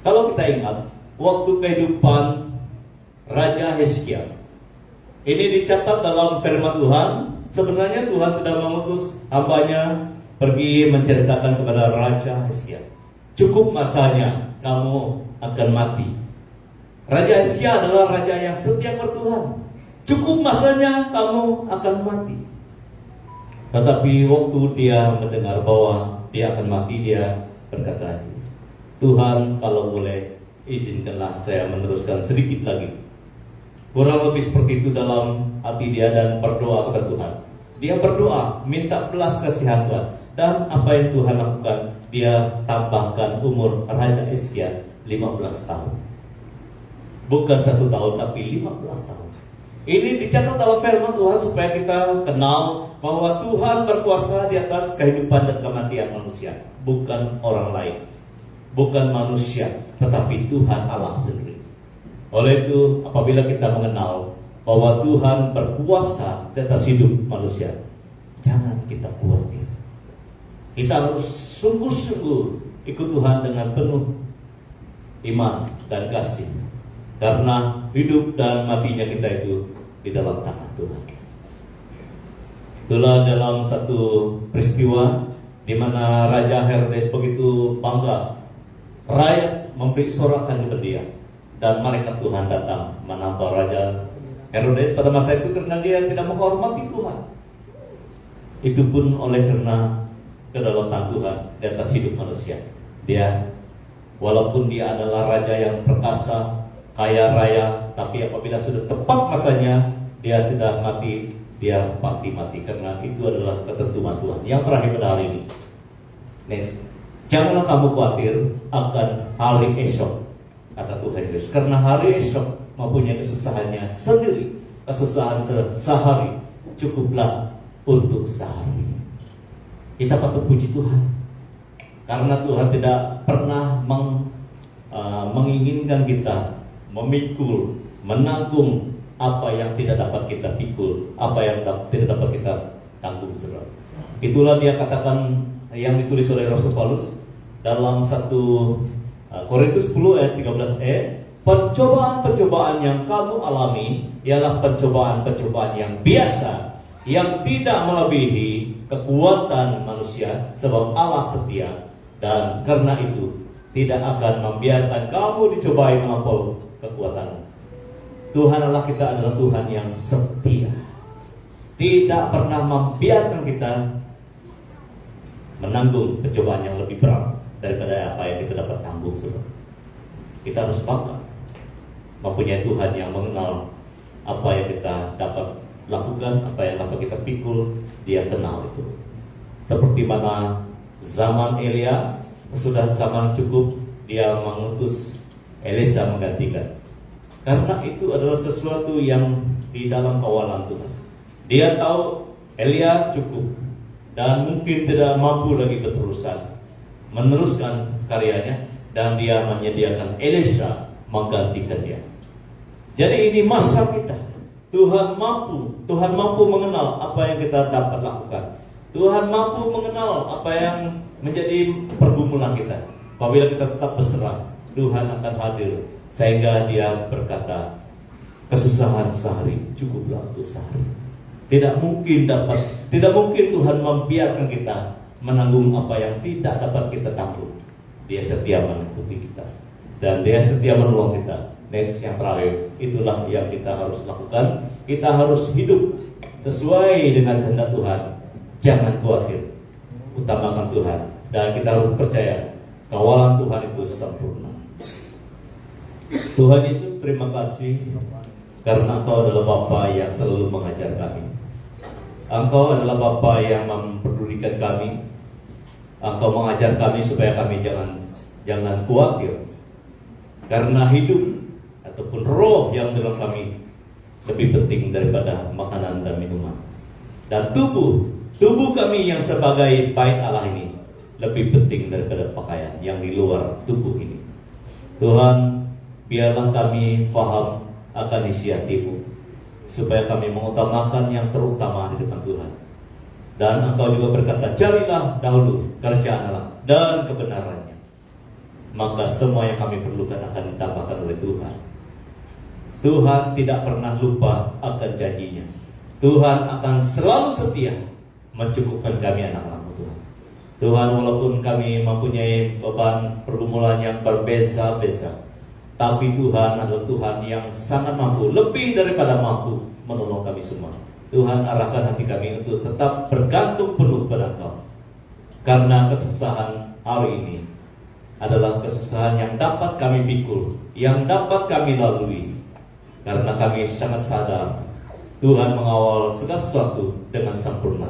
Kalau kita ingat waktu kehidupan Raja Hizkia, ini dicatat dalam firman Tuhan. Sebenarnya Tuhan sudah mengutus hambanya pergi menceritakan kepada Raja Hizkia, cukup masanya kamu akan mati. Raja Hizkia adalah raja yang setia kepada Tuhan. Cukup masanya kamu akan mati. Tetapi waktu dia mendengar bahwa dia akan mati, dia berkata, Tuhan, kalau boleh izinkanlah saya meneruskan sedikit lagi Kurang lebih seperti itu dalam hati dia dan berdoa kepada Tuhan. Dia berdoa, minta belas kasihan Tuhan. Dan apa yang Tuhan lakukan, dia tambahkan umur Raja Hizkia 15 tahun. Bukan 1 tahun, tapi 15 tahun. Ini dicatat dalam firman Tuhan supaya kita kenal bahwa Tuhan berkuasa di atas kehidupan dan kematian manusia. Bukan orang lain, bukan manusia, tetapi Tuhan Allah sendiri. Oleh itu, apabila kita mengenal bahwa Tuhan berkuasa di atas hidup manusia, jangan kita khawatir. Kita harus sungguh-sungguh ikut Tuhan dengan penuh iman dan kasih. Karena hidup dan matinya kita itu di dalam tangan Tuhan. Itulah dalam satu peristiwa di mana Raja Herodes begitu bangga. Rakyat memberi sorakan kepada dia. Dan malaikat Tuhan datang menampar Raja Herodes pada masa itu karena dia tidak menghormati Tuhan. Itu pun oleh karena kedaulatan Tuhan di atas hidup manusia. Dia, walaupun dia adalah raja yang perkasa, kaya raya, tapi apabila sudah tepat masanya, dia sudah mati, dia pasti mati. Karena itu adalah ketentuan Tuhan. Yang terakhir pada hari ini, next, janganlah kamu khawatir akan hari esok, kata Tuhan Yesus. Karena hari esok mempunyai kesusahannya sendiri. Kesusahan sehari cukuplah untuk sehari. Kita patut puji Tuhan, karena Tuhan tidak pernah menginginkan kita memikul, menanggung apa yang tidak dapat kita pikul, apa yang tidak dapat kita tanggung, saudara. Itulah dia katakan yang ditulis oleh Rasul Paulus dalam 1 Korintus 10 ayat 13e, pencobaan-pencobaan yang kamu alami ialah pencobaan-pencobaan yang biasa, yang tidak melebihi kekuatan manusia, sebab Allah setia, dan karena itu tidak akan membiarkan kamu dicobai melampaui kekuatanmu. Tuhan Allah kita adalah Tuhan yang setia, tidak pernah membiarkan kita menanggung pencobaan yang lebih berat daripada apa yang kita dapat tanggung. Kita harus bangga mempunyai Tuhan yang mengenal apa yang kita dapat lakukan, apa yang dapat kita pikul. Dia kenal itu. Seperti mana zaman Elia, sudah zaman cukup, dia mengutus Elisa menggantikan. Karena itu adalah sesuatu yang di dalam kawalan Tuhan. Dia tahu Elia cukup dan mungkin tidak mampu lagi berurusan meneruskan karyanya, dan dia menyediakan Elisa menggantikan dia. Jadi ini masa kita. Tuhan mampu mengenal apa yang kita dapat lakukan. Tuhan mampu mengenal apa yang menjadi pergumulan kita. Apabila kita tetap berserah, Tuhan akan hadir sehingga dia berkata, kesusahan sehari cukuplah untuk sehari. Tidak mungkin Tuhan membiarkan kita menanggung apa yang tidak dapat kita tanggung. Dia setia mengikuti kita dan dia setia menolong kita. Next, yang terakhir, itulah yang kita harus lakukan. Kita harus hidup sesuai dengan kehendak Tuhan. Jangan khawatir, utamakan Tuhan, dan kita harus percaya kawalan Tuhan itu sempurna. Tuhan Yesus, terima kasih karena Engkau adalah Bapa yang selalu mengajar kami. Engkau adalah Bapa yang memperdulikan kami. Engkau mengajar kami supaya kami jangan khawatir, karena hidup ataupun roh yang dalam kami lebih penting daripada makanan dan minuman. Dan tubuh kami yang sebagai bait Allah ini lebih penting daripada pakaian yang di luar tubuh ini. Tuhan, biarlah kami faham akan isi hati-Mu, supaya kami mengutamakan yang terutama di depan Tuhan. Dan Engkau juga berkata, carilah dahulu kerajaan Allah dan kebenarannya, maka semua yang kami perlukan akan ditambahkan oleh Tuhan. Tuhan tidak pernah lupa akan janjinya. Tuhan akan selalu setia mencukupkan kami anak-anak-Mu, Tuhan. Tuhan, walaupun kami mempunyai beban pergumulan yang berbeza-beza, tapi Tuhan adalah Tuhan yang sangat mampu, lebih daripada mampu menolong kami semua. Tuhan, arahkan hati kami untuk tetap bergantung penuh pada Engkau, karena kesusahan hari ini adalah kesusahan yang dapat kami pikul, yang dapat kami lalui. Karena kami sangat sadar Tuhan mengawal segala sesuatu dengan sempurna.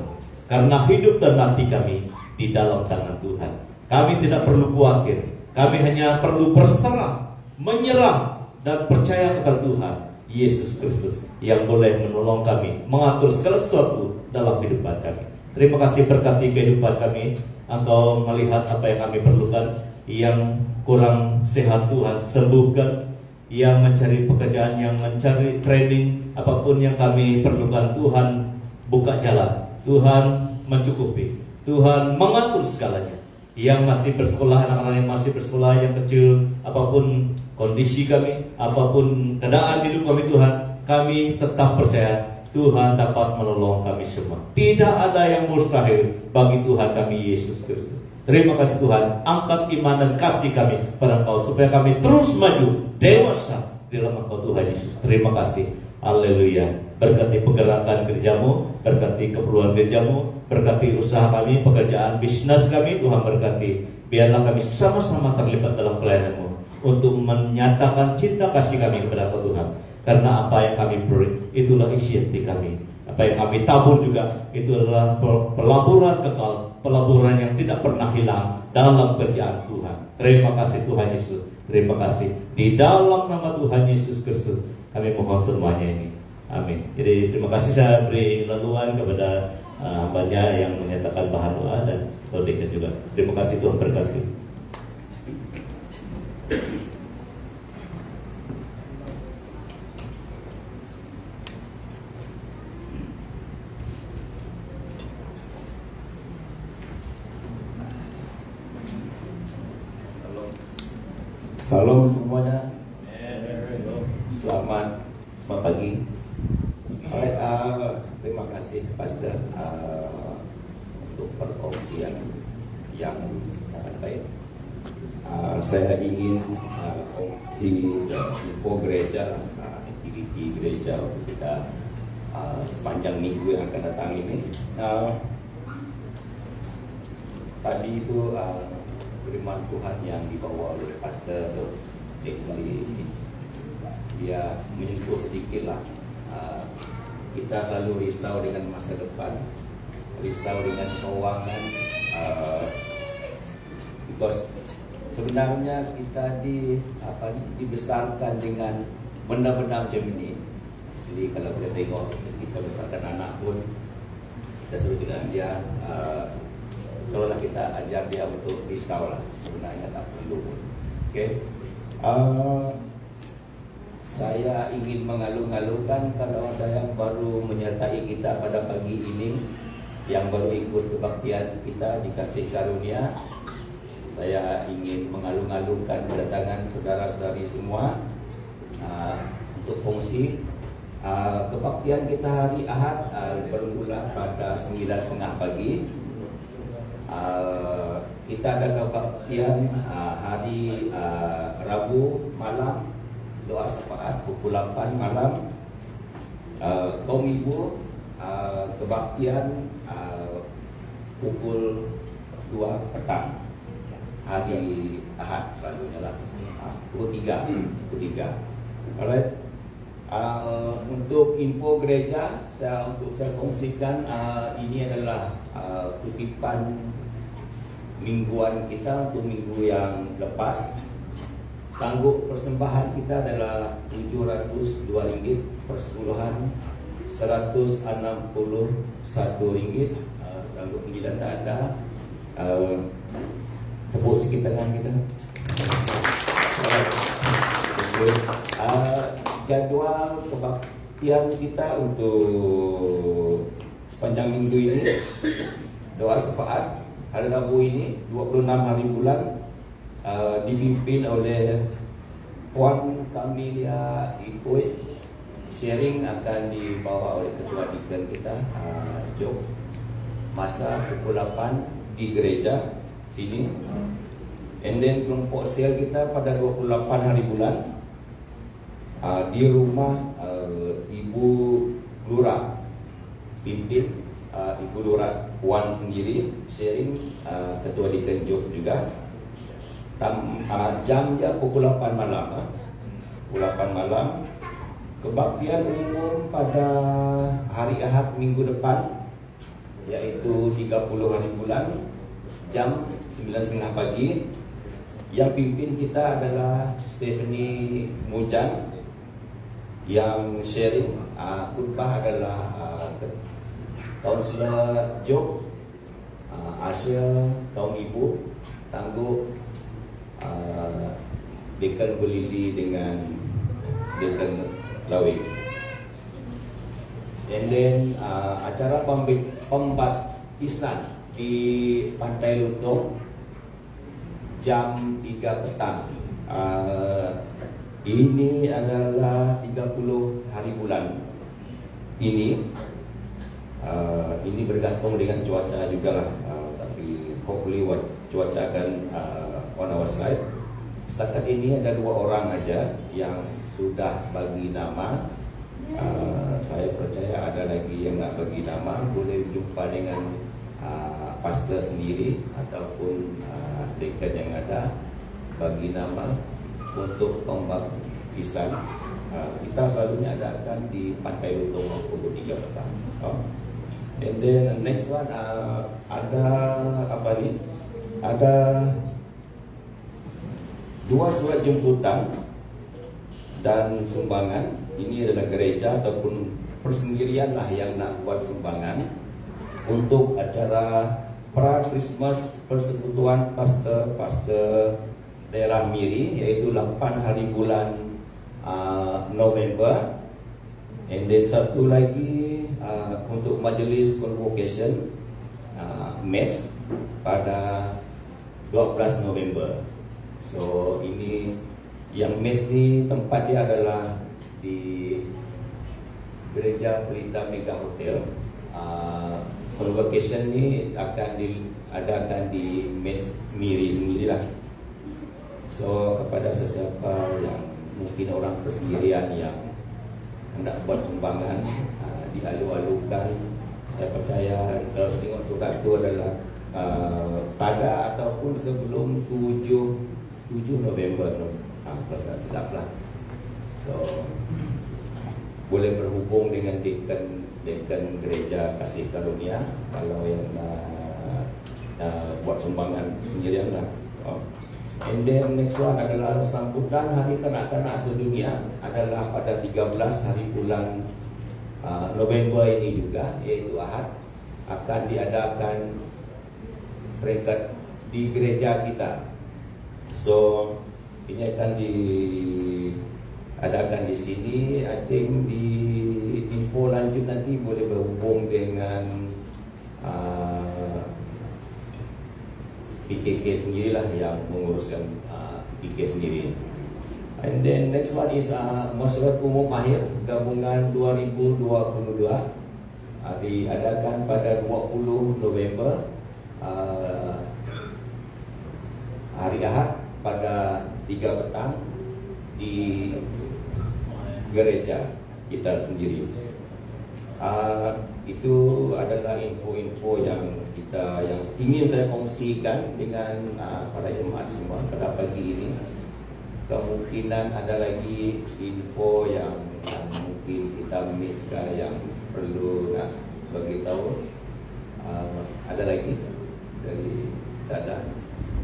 Karena hidup dan mati kami di dalam tangan Tuhan. Kami tidak perlu khawatir. Kami hanya perlu berserah, menyerah, dan percaya kepada Tuhan Yesus Kristus yang boleh menolong kami, mengatur segala sesuatu dalam kehidupan kami. Terima kasih, berkati kehidupan kami. Engkau melihat apa yang kami perlukan. Yang kurang sehat Tuhan sembuhkan. Yang mencari pekerjaan, yang mencari training, apapun yang kami perlukan, Tuhan buka jalan, Tuhan mencukupi, Tuhan mengatur segalanya. Yang masih bersekolah, anak-anak yang masih bersekolah, yang kecil, apapun kondisi kami, apapun keadaan hidup kami, Tuhan, kami tetap percaya Tuhan dapat menolong kami semua. Tidak ada yang mustahil bagi Tuhan kami Yesus Kristus. Terima kasih Tuhan, angkat iman dan kasih kami pada Engkau supaya kami terus maju dewasa di dalam Engkau Tuhan Yesus. Terima kasih. Haleluya. Berkati pergerakan gerejamu, berkati keperluan gerejamu, berkati usaha kami, pekerjaan bisnis kami, Tuhan berkati. Biarlah kami sama-sama terlibat dalam pelayanan-Mu untuk menyatakan cinta kasih kami kepada Engkau Tuhan. Karena apa yang kami beri, itulah isi hati kami. Apa yang kami tabur juga, itu adalah pelaburan kekal, pelaburan yang tidak pernah hilang dalam kerjaan Tuhan. Terima kasih Tuhan Yesus. Terima kasih. Di dalam nama Tuhan Yesus Kristus kami mohon semuanya ini. Amin. Jadi terima kasih, saya beri laluan kepada hambanya yang menyatakan bahan doa dan Todikan juga. Terima kasih, Tuhan berkati. Salam semuanya. Selamat pagi. Alright, terima kasih Pastor untuk perkongsian yang sangat baik. Saya ingin kongsi info gereja, aktiviti gereja kita sepanjang minggu yang akan datang ini. Tadi itu firman Tuhan yang dibawa oleh Pastor Dexley, dia menyentuh sedikit lah. Kita selalu risau dengan masa depan, risau dengan keuangan, because sebenarnya kita dibesarkan dengan benda-benda macam ini. Jadi kalau kita tengok kita besarkan anak pun, kita suruh dengan dia, seolah kita ajar dia untuk risau lah. Sebenarnya tak perlu. Okay. Saya ingin mengalu-alukan kalau ada yang baru menyertai kita pada pagi ini, yang baru ikut kebaktian kita dikasih karunia. Saya ingin mengalu-alukan kedatangan saudara-saudari semua untuk kongsi. Kebaktian kita hari Ahad bermula pada 9:30 pagi. Kita ada kebaktian hari Rabu malam, doa syafaat pukul 8 malam. Kaum ibu kebaktian pukul 2 petang hari Ahad selalunya lah. Pukul 3. Alright. Untuk info gereja, saya kongsikan ini adalah kutipan mingguan kita untuk minggu yang lepas. Tangguk persembahan kita adalah RM702, persepuluhan RM161. Tangguk penjilan tak ada. Tepuk sikit tangan kita. Jadual kebaktian kita untuk sepanjang minggu ini, doa syafaat hari Rabu ini 26 hari bulan, dipimpin oleh Puan Camelia Ikoy. Sharing akan dibawa oleh ketua diken kita, Job. Masa pukul 8 di gereja sini. And then kelompok sel kita pada 28 hari bulan di rumah Ibu Lurah, pimpin Ibu Lurah Puan sendiri, sharing ketua diken Job juga. Jamnya pukul 8 malam. Pukul 8 malam Kebaktian umum pada hari Ahad minggu depan, yaitu 30 hari bulan, jam 9.30 pagi. Yang pimpin kita adalah Stephanie Mujan. Yang sharing khutbah adalah Kaunselor Job, Asya, kaum ibu, Tangguh, Dekan Belili dengan Dekan Lawing. And then acara pembaptisan di Pantai Lutong jam 3 petang. Ini adalah 30 hari bulan. Ini bergantung dengan cuaca juga lah, tapi hopefully cuaca akan on our side. Setakat ini ada 2 orang aja yang sudah bagi nama. Saya percaya ada lagi yang nak bagi nama. Boleh jumpa dengan pastor sendiri ataupun dekan yang ada bagi nama untuk pembaptisan. Kita selalunya adakan di Pantai Lutong pukul 3 petang. And then next one ada apa ni? Ada 2 surat jemputan dan sumbangan. Ini adalah gereja ataupun persendirian lah yang nak buat sumbangan untuk acara pra Christmas persekutuan pastor daerah Miri, yaitu 8 hari bulan November. And then satu lagi untuk majlis convocation match pada 12 November. So ini yang match ni tempat dia adalah di Gereja Pelita Mega Hotel. Convocation ni akan diadakan di match Miri sendirilah. So kepada sesiapa yang mungkin orang persendirian yang hendak buat sumbangan, dialu-alukan. Saya percaya kalau tengok surat itu adalah pada ataupun sebelum 7 November, kalau tak silap lah. So boleh berhubung dengan dekan gereja Kasih Karunia kalau yang buat sumbangan sendirian lah. And then next one adalah sambutan Hari Kanak-kanak Sedunia adalah pada 13 hari bulan November ini juga, iaitu Ahad. Akan diadakan peringkat di gereja kita. So ini akan diadakan di sini. I think di info lanjut nanti boleh berhubung dengan PKK sendirilah yang menguruskan PKK sendiri. And then next one is Masyarakat Umum Akhir Gabungan 2022 diadakan pada 20 November hari Ahad pada 3 petang di gereja kita sendiri. Itu adalah info-info yang ingin saya kongsikan dengan para jemaat semua pada pagi ini. Kemungkinan ada lagi info yang mungkin kita miss yang perlu nak bagi tahu. Ada lagi dari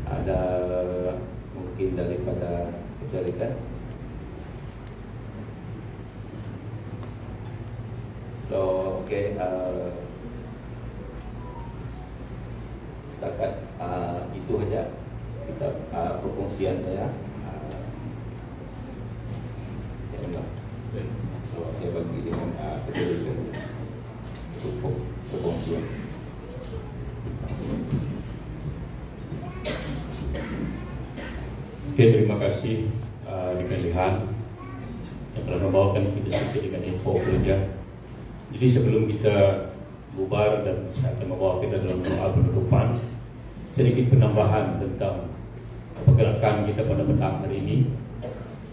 ada mungkin daripada kejadian. So okay, setakat itu saja kita perkongsian saya. So saya bagi dengan kejadian cukup perkongsian. Oke, terima kasih Dekan Lihan yang telah membawakan kita sedikit dengan info kerja. Jadi sebelum kita bubar dan saya akan membawa kita dalam doa penutupan, sedikit penambahan tentang pergerakan kita pada petang hari ini.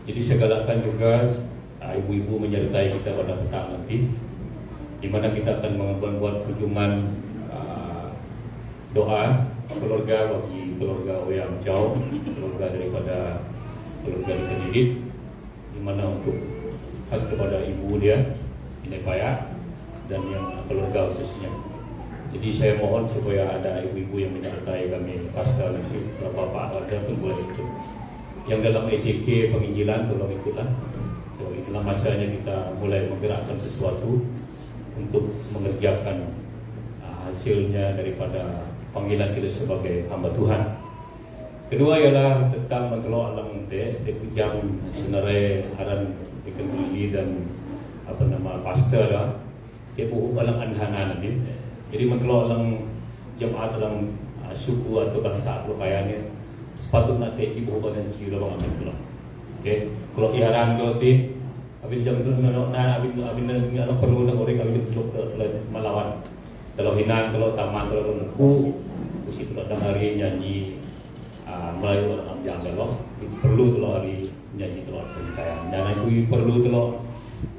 Jadi saya galakkan juga ibu-ibu menyertai kita pada petang nanti, di mana kita akan membuat kunjungan doa keluarga bagi keluarga yang jauh, keluarga daripada keluarga Dekan Didit, di mana untuk khas kepada ibu dia, Nenek Paya, dan yang keluarga khususnya. Jadi saya mohon supaya ada ibu-ibu yang menyertai kami pasca nanti, bapak-bapak ada pun boleh ikut. Yang dalam EJK penginjilan tolong ikutlah. So, inilah masanya kita mulai menggerakkan sesuatu untuk mengerjakan hasilnya daripada panggilan kita sebagai hamba Tuhan. Kedua ialah tentang mentelo alang te jam senarai aran dikenduli dan pastor lah. Te buhu alang anhanan din. Jadi mentelo alang jemaat alang suku atau bangsa kayaknya sepatutnya te buhu badan jiwa bang amin. Okay, kalau iharan do ti abin jam tu abin perlu nak orang abin seluk melawan. Kalau hinan, kalau taman, kalau nungku, usi kalau hari nyanyi Melayu dalam jaga loh, perlu kalau hari nyanyi telur pernikahan. Dan aku perlu telur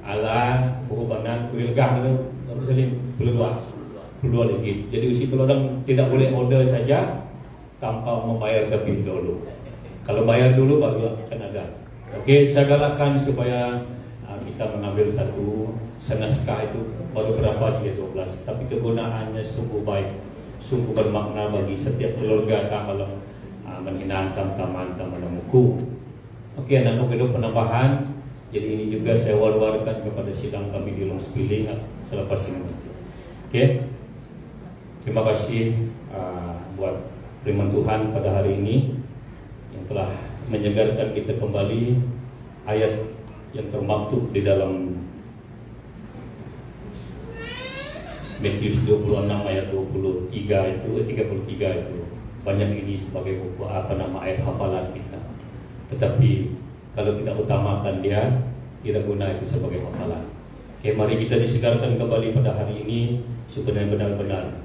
ala hubungan kuilgah itu Muslim perlu dua lagi. Jadi usi telur tidak boleh order saja tanpa membayar lebih dulu. Kalau bayar dulu baru akan ada. Oke, saya galakkan supaya kita mengambil satu senaskah itu baru berapa sih 12, tapi kegunaannya sungguh baik, sungguh bermakna bagi setiap keluarga kalau menghinakan taman-taman muku. Oke, dan untuk penambahan, jadi ini juga saya war-warkan kepada sidang kami di Long Spilling selepas ini. Oke, terima kasih buat firman Tuhan pada hari ini yang telah menyegarkan kita kembali ayat yang termaktub di dalam Matius 26 ayat 33 itu banyak ini sebagai ayat hafalan kita. Tetapi kalau tidak utamakan dia, tidak guna itu sebagai hafalan. Oke, mari kita disegarkan kembali pada hari ini supaya benar-benar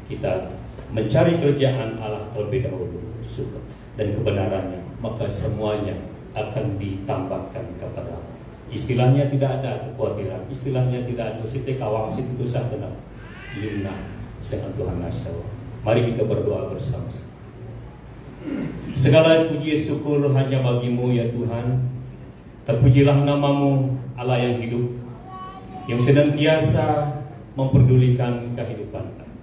kita mencari kerjaan Allah terlebih dahulu dan kebenarannya, maka semuanya akan ditambahkan kepada. Istilahnya tidak ada kekhawatiran, istilahnya tidak ada siti kawang situ sah tenang lina dengan Tuhan Nasawa. Mari kita berdoa bersama. Segala puji syukur hanya bagimu ya Tuhan. Terpujilah namamu Allah yang hidup, yang senantiasa memperdulikan kehidupan kami.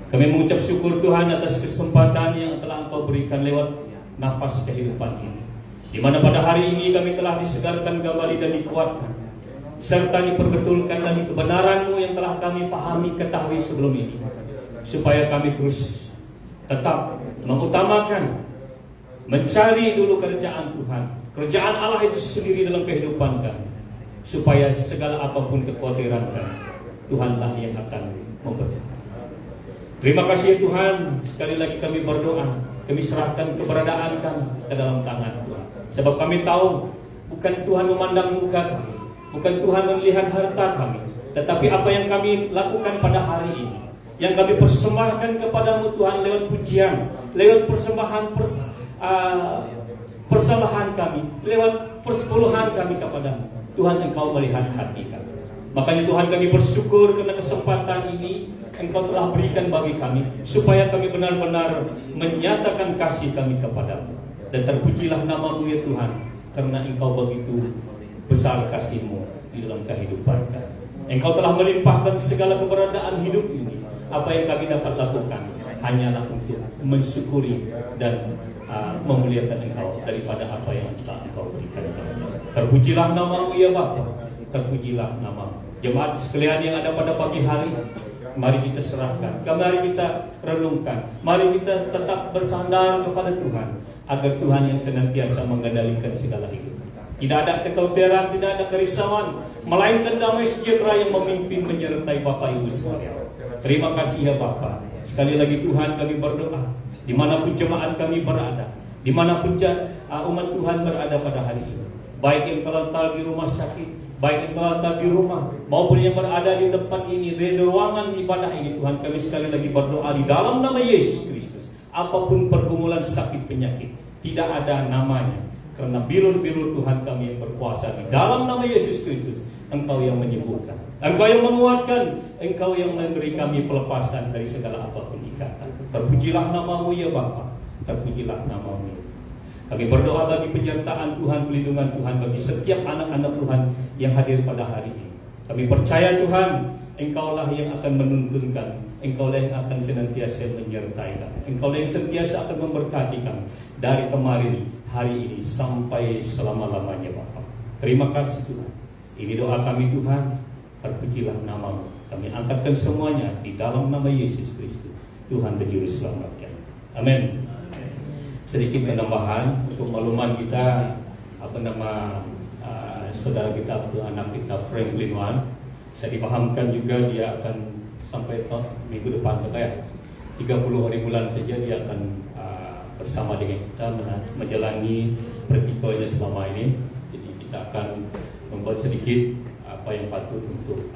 Kami mengucap syukur Tuhan atas kesempatan yang telah Engkau berikan lewat nafas kehidupan ini, di mana pada hari ini kami telah disegarkan kembali dan dikuatkan, serta diperbetulkan dari kebenaran-Mu yang telah kami pahami, ketahui sebelum ini, supaya kami terus tetap mengutamakan mencari dulu kerjaan Tuhan, kerjaan Allah itu sendiri dalam kehidupan kami, supaya segala apapun kekhawatiran kami, Tuhanlah yang akan memberkati. Terima kasih ya Tuhan, sekali lagi kami berdoa, kami serahkan keberadaan kami ke dalam tangan Tuhan. Sebab kami tahu bukan Tuhan memandang muka kami, bukan Tuhan melihat harta kami, tetapi apa yang kami lakukan pada hari ini, yang kami persembahkan kepadamu Tuhan lewat pujian, lewat persembahan kami, lewat persepuluhan kami kepadamu. Tuhan, Engkau melihat hati kami. Makanya Tuhan, kami bersyukur karena kesempatan ini Engkau telah berikan bagi kami, supaya kami benar-benar menyatakan kasih kami kepadamu. Dan terpujilah namamu ya Tuhan, karena Engkau begitu besar kasih-Mu di dalam kehidupan kami. Engkau telah melimpahkan segala keberadaan hidup ini. Apa yang kami dapat lakukan hanyalah untuk mensyukuri dan memuliakan Engkau daripada apa yang telah Engkau berikan kepada kami. Terpujilah namamu ya Bapa, terpujilah namamu. Jemaat sekalian yang ada pada pagi hari, mari kita serahkan, mari kita renungkan, mari kita tetap bersandar kepada Tuhan, agar Tuhan yang senantiasa mengendalikan segala hidup. Tidak ada kekhawatiran, tidak ada kerisauan, melainkan damai sejahtera yang memimpin menyertai Bapak Ibu sekalian. Terima kasih ya Bapa. Sekali lagi Tuhan, kami berdoa, dimanapun jemaat kami berada, dimanapun umat Tuhan berada pada hari ini, baik yang terlantar di rumah sakit, baik yang terlantar di rumah, maupun yang berada di tempat ini, di ruangan ibadah ini, Tuhan, kami sekali lagi berdoa di dalam nama Yesus Kristus. Apapun pergumulan sakit penyakit, tidak ada namanya, karena bilur-bilur Tuhan kami yang berkuasa. Di dalam nama Yesus Kristus, Engkau yang menyembuhkan, Engkau yang menguatkan, Engkau yang memberi kami pelepasan dari segala apapun ikatan. Terpujilah namamu ya Bapa, terpujilah namamu. Kami berdoa bagi penyertaan Tuhan, pelindungan Tuhan bagi setiap anak-anak Tuhan yang hadir pada hari ini. Kami percaya Tuhan, Engkaulah yang akan menuntunkan, Engkaulah yang akan senantiasa menyertai kami, Engkaulah yang sentiasa akan memberkati kami dari kemarin, hari ini, sampai selama-lamanya Bapa. Terima kasih Tuhan. Ini doa kami Tuhan, terpujilah nama-Mu. Kami angkatkan semuanya di dalam nama Yesus Kristus, Tuhan dan Juru Selamat kami. Amin. Sedikit penambahan untuk makluman kita, saudara kita atau anak kita Franklin Wan, saya dipahamkan juga dia akan sampai minggu depan ya, 30 hari bulan saja dia akan bersama dengan kita menjalani praktikonya selama ini. Jadi kita akan membuat sedikit apa yang patut untuk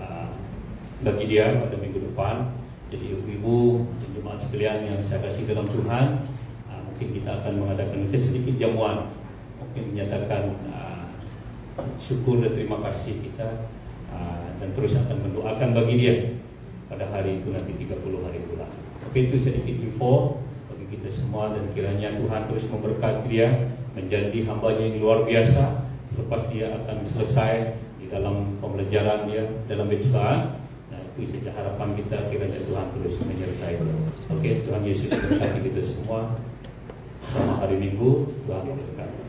bagi dia pada minggu depan. Jadi ibu-ibu dan jemaat sekalian yang saya kasih dalam Tuhan, mungkin kita akan mengadakan sedikit jamuan, mungkin menyatakan syukur dan terima kasih kita, dan terus akan mendoakan bagi dia pada hari itu nanti 30 hari bulan. Oke, itu sedikit info bagi kita semua, dan kiranya Tuhan terus memberkati dia menjadi hamba-Nya yang luar biasa selepas dia akan selesai di dalam pembelajaran dia dalam Betulan. Nah, itu saja harapan kita, kiranya Tuhan terus menyertai. Oke, Tuhan Yesus memberkati kita semua. Selamat hari Minggu, Tuhan memberkati.